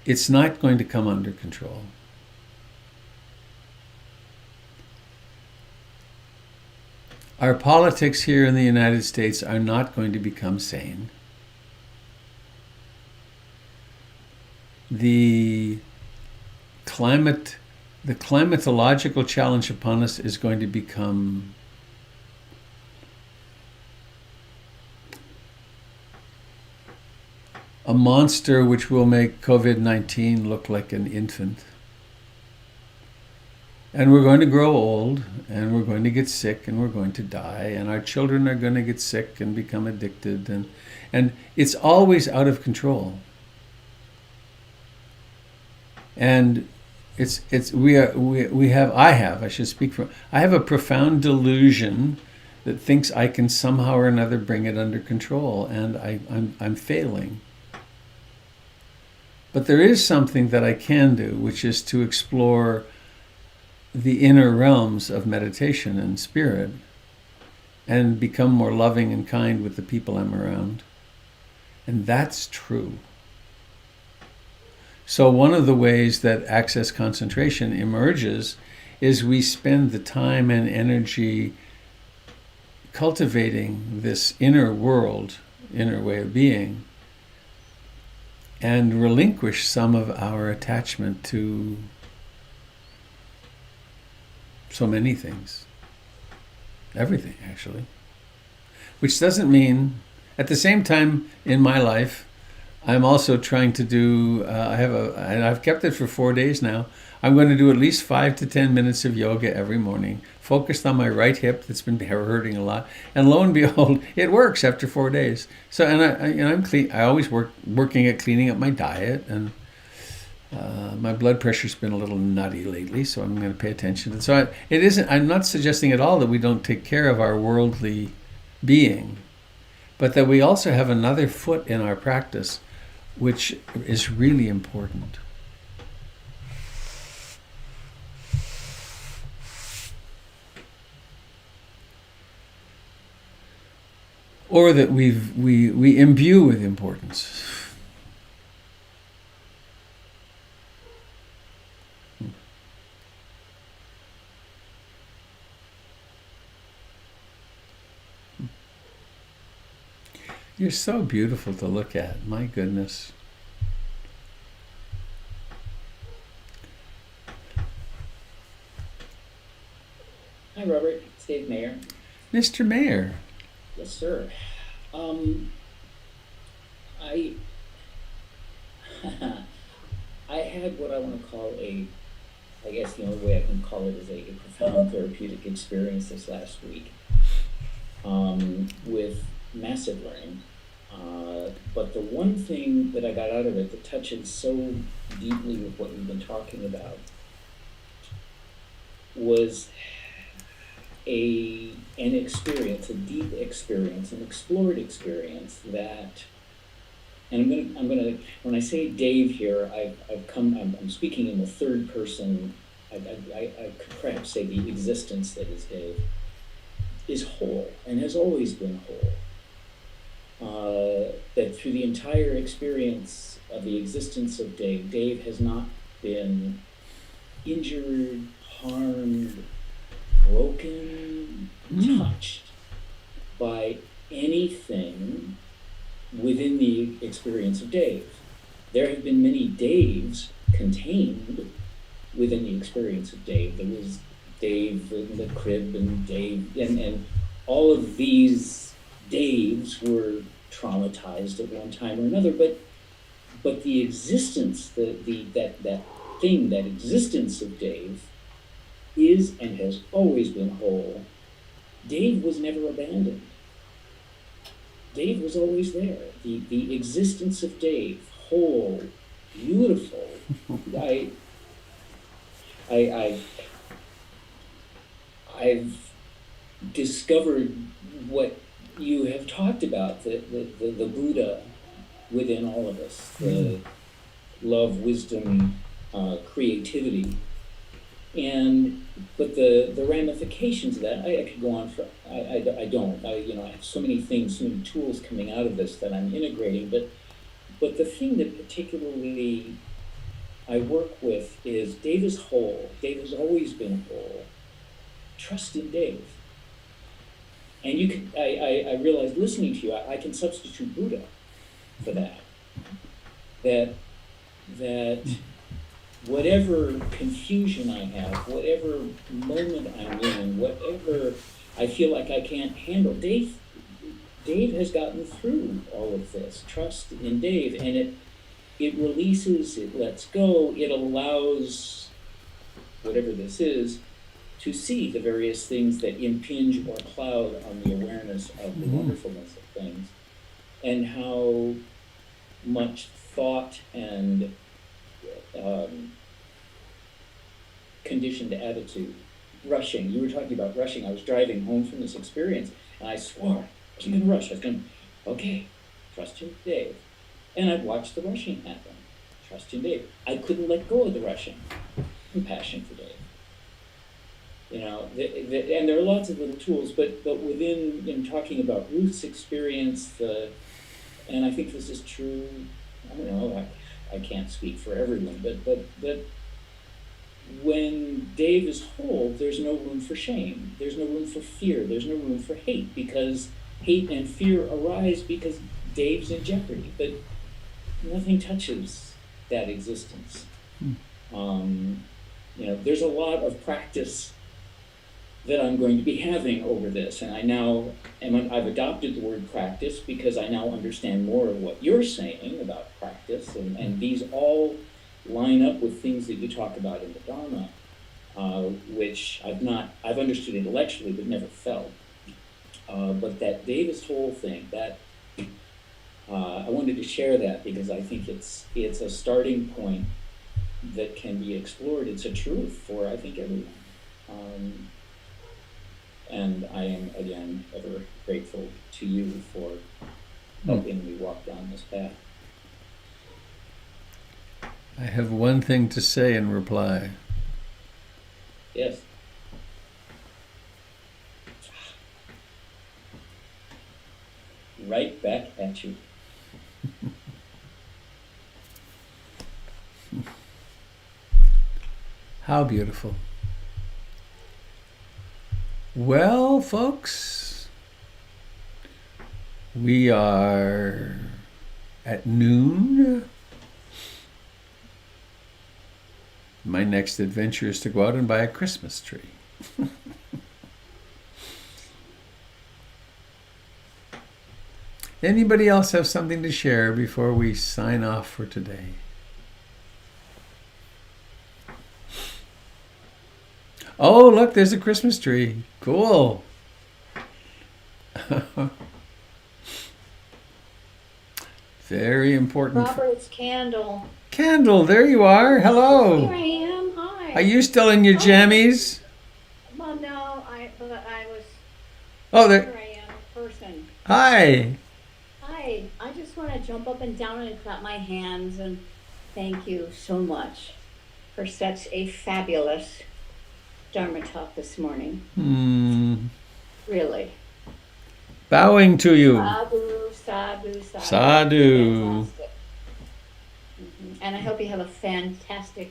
It's not going to come under control. Our politics here in the United States are not going to become sane. The climatological challenge upon us is going to become a monster which will make COVID-19 look like an infant. And we're going to grow old, and we're going to get sick, and we're going to die, and our children are going to get sick and become addicted, and it's always out of control. And I have a profound delusion that thinks I can somehow or another bring it under control, and I'm failing. But there is something that I can do, which is to explore the inner realms of meditation and spirit and become more loving and kind with the people I'm around. And that's true. So one of the ways that access concentration emerges is we spend the time and energy cultivating this inner world, inner way of being, and relinquish some of our attachment to so many things. Everything, actually. Which doesn't mean, at the same time in my life, I'm also trying to do, and I've kept it for 4 days now. I'm going to do at least 5 to 10 minutes of yoga every morning, focused on my right hip that's been hurting a lot. And lo and behold, it works after 4 days. So, and I'm clean. I always working at cleaning up my diet, and my blood pressure's been a little nutty lately, so I'm going to pay attention. So it isn't. I'm not suggesting at all that we don't take care of our worldly being, but that we also have another foot in our practice, which is really important. Or that we imbue with importance. You're so beautiful to look at, my goodness. Hi, Robert. It's Dave Mayer. Mr. Mayer. Yes, sir. I I had what I want to call I guess the only way I can call it is a profound therapeutic experience this last week with massive learning. But the one thing that I got out of it that touches so deeply with what we've been talking about was an experience, a deep experience, an explored experience that, and I'm gonna when I say Dave here, I'm speaking in the third person. I could perhaps say the existence that is Dave is whole and has always been whole. That through the entire experience of the existence of Dave, Dave has not been injured, harmed, broken, touched by anything within the experience of Dave. There have been many Daves contained within the experience of Dave. There was Dave in the crib and Dave, and all of these Daves were traumatized at one time or another, but the existence, that existence of Dave is and has always been whole. Dave was never abandoned. Dave was always there. The existence of Dave, whole, beautiful. I've discovered what you have talked about, the Buddha within all of us, the love, wisdom, creativity. But the ramifications of that, I could go on for, I don't, I have so many things, so many tools coming out of this that I'm integrating, but the thing that particularly I work with is Dave is whole. Dave has always been whole. Trust in Dave. And you can, I realized listening to you, I can substitute Buddha for that. That whatever confusion I have, whatever moment I'm in, whatever I feel like I can't handle, Dave has gotten through all of this. Trust in Dave, and it releases, it lets go, it allows whatever this is to see the various things that impinge or cloud on the awareness of the wonderfulness of things, and how much thought and conditioned attitude. Rushing. You were talking about rushing. I was driving home from this experience, and I swore I wasn't going to rush. I was going, okay, trust in Dave. And I'd watch the rushing happen. Trust in Dave. I couldn't let go of the rushing. Compassion for Dave. And there are lots of little tools, but within, in talking about Ruth's experience, and I think this is true, I don't know, I can't speak for everyone, but when Dave is whole, there's no room for shame. There's no room for fear. There's no room for hate, because hate and fear arise because Dave's in jeopardy. But nothing touches that existence. There's a lot of practice that I'm going to be having over this, and I've adopted the word practice because I now understand more of what you're saying about practice, and these all line up with things that you talk about in the Dharma, which I've understood intellectually but never felt. But that Davis whole thing, that I wanted to share that because I think it's a starting point that can be explored. It's a truth for, I think, everyone. And I am, again, ever grateful to you for helping me walk down this path. I have one thing to say in reply. Yes. Right back at you. How beautiful. Well, folks, we are at noon. My next adventure is to go out and buy a Christmas tree. Anybody else have something to share before we sign off for today? Oh, look, there's a Christmas tree. Cool. Very important. Robert, it's Candle. Candle, there you are. Hello. Here I am. Hi. Are you still in your jammies? Well, no, but I was. Oh, there. Here I am, in person. Hi. Hi. I just want to jump up and down and clap my hands and thank you so much for such a fabulous Dharma talk this morning. Really. Bowing to you. Sadhu, sadhu, sadhu. Sadhu. Fantastic. And I hope you have a fantastic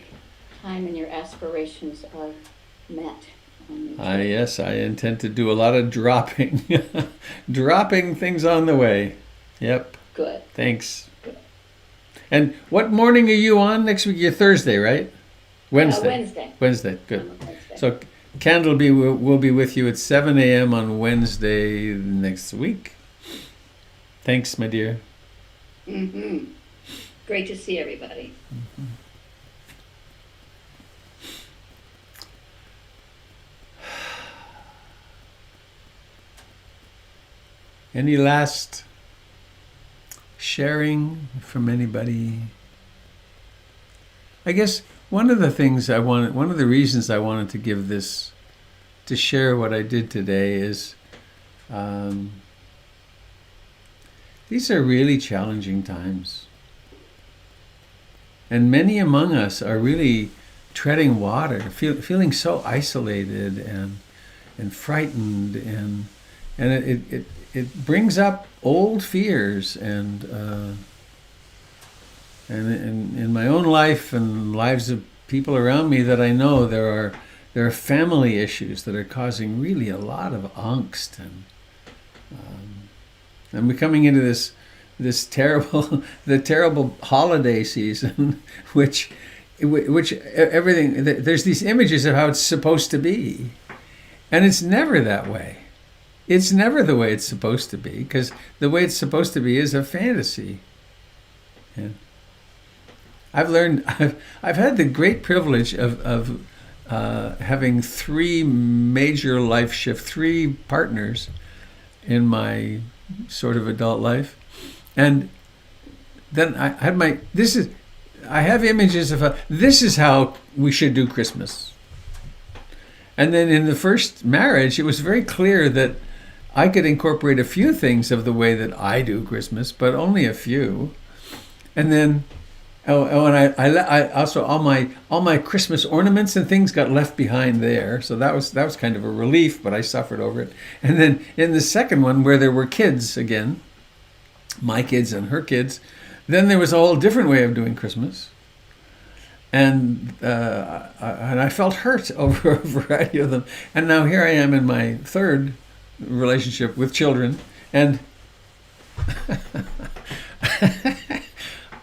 time and your aspirations are met. Yes, I intend to do a lot of dropping. Dropping things on the way. Yep. Good. Thanks. Good. And what morning are you on next week? You're Thursday, right? Wednesday. Wednesday. Wednesday. Good. Wednesday. So Candle will be with you at 7 a.m. on Wednesday next week. Thanks, my dear. Great to see everybody. Any last sharing from anybody? I guess one of the reasons I wanted to give this, to share what I did today is, these are really challenging times. And many among us are really treading water, feeling so isolated and frightened, and it brings up old fears, and in my own life and lives of people around me that I know, there are family issues that are causing really a lot of angst, and we're coming into this terrible holiday season, which everything, there's these images of how it's supposed to be, and it's never that way. It's never the way it's supposed to be, because the way it's supposed to be is a fantasy. And I've had the great privilege of having three major life shifts, three partners in my sort of adult life, and then I have images of this is how we should do Christmas. And then in the first marriage, it was very clear that I could incorporate a few things of the way that I do Christmas, but only a few. And then, and I also all my Christmas ornaments and things got left behind there, so that was kind of a relief, but I suffered over it. And then in the second one, where there were kids again, my kids and her kids, then there was a whole different way of doing Christmas. and I felt hurt over a variety of them. And now here I am in my third relationship with children, and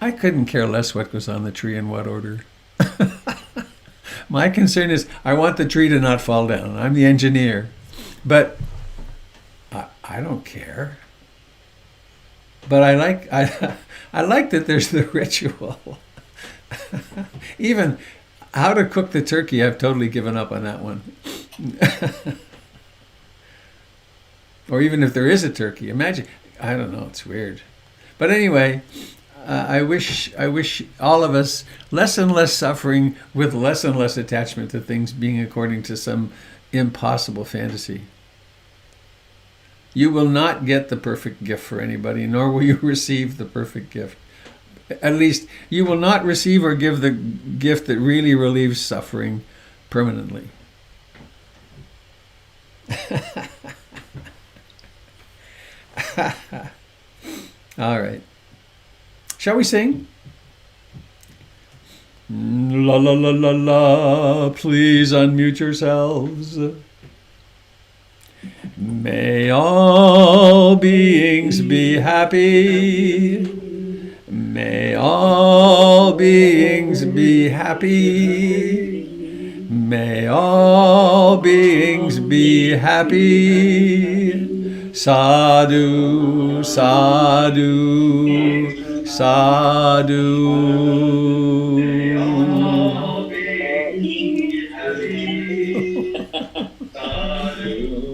I couldn't care less what goes on the tree in what order. My concern is I want the tree to not fall down. I'm the engineer, but I don't care. But I like that there's the ritual. Even how to cook the turkey, I've totally given up on that one. Or even if there is a turkey, imagine. I don't know. It's weird. But anyway, I wish all of us less and less suffering with less and less attachment to things being according to some impossible fantasy. You will not get the perfect gift for anybody, nor will you receive the perfect gift. At least, you will not receive or give the gift that really relieves suffering permanently. All right. Shall we sing? La la la la la, please unmute yourselves. May all beings be happy. May all beings be happy. May all beings be happy. Sadhu, sadhu, sadhu. May all beings happy. Sadhu,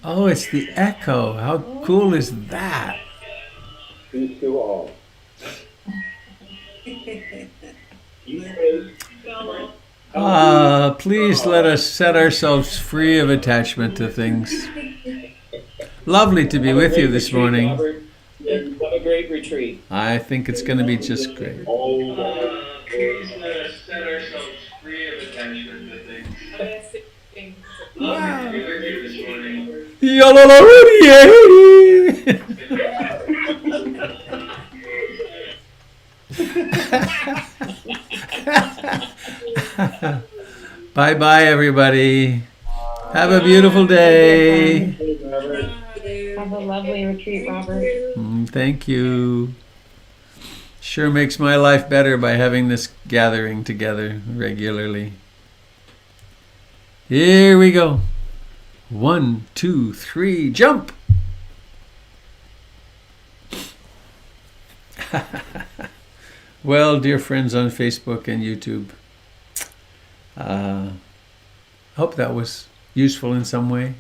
Oh, it's the echo. How cool is that? Peace to all. Please let us set ourselves free of attachment to things. Lovely to be with you this morning. Robert. What a great retreat. I think it's going to be just great. Please let us set ourselves free of attachment to things. Lovely to be with you this morning. Bye-bye, everybody. Have a beautiful day. Have a lovely retreat, Robert. Thank you. Sure makes my life better by having this gathering together regularly. Here we go. 1, 2, 3, jump! Well, dear friends on Facebook and YouTube, hope that was useful in some way.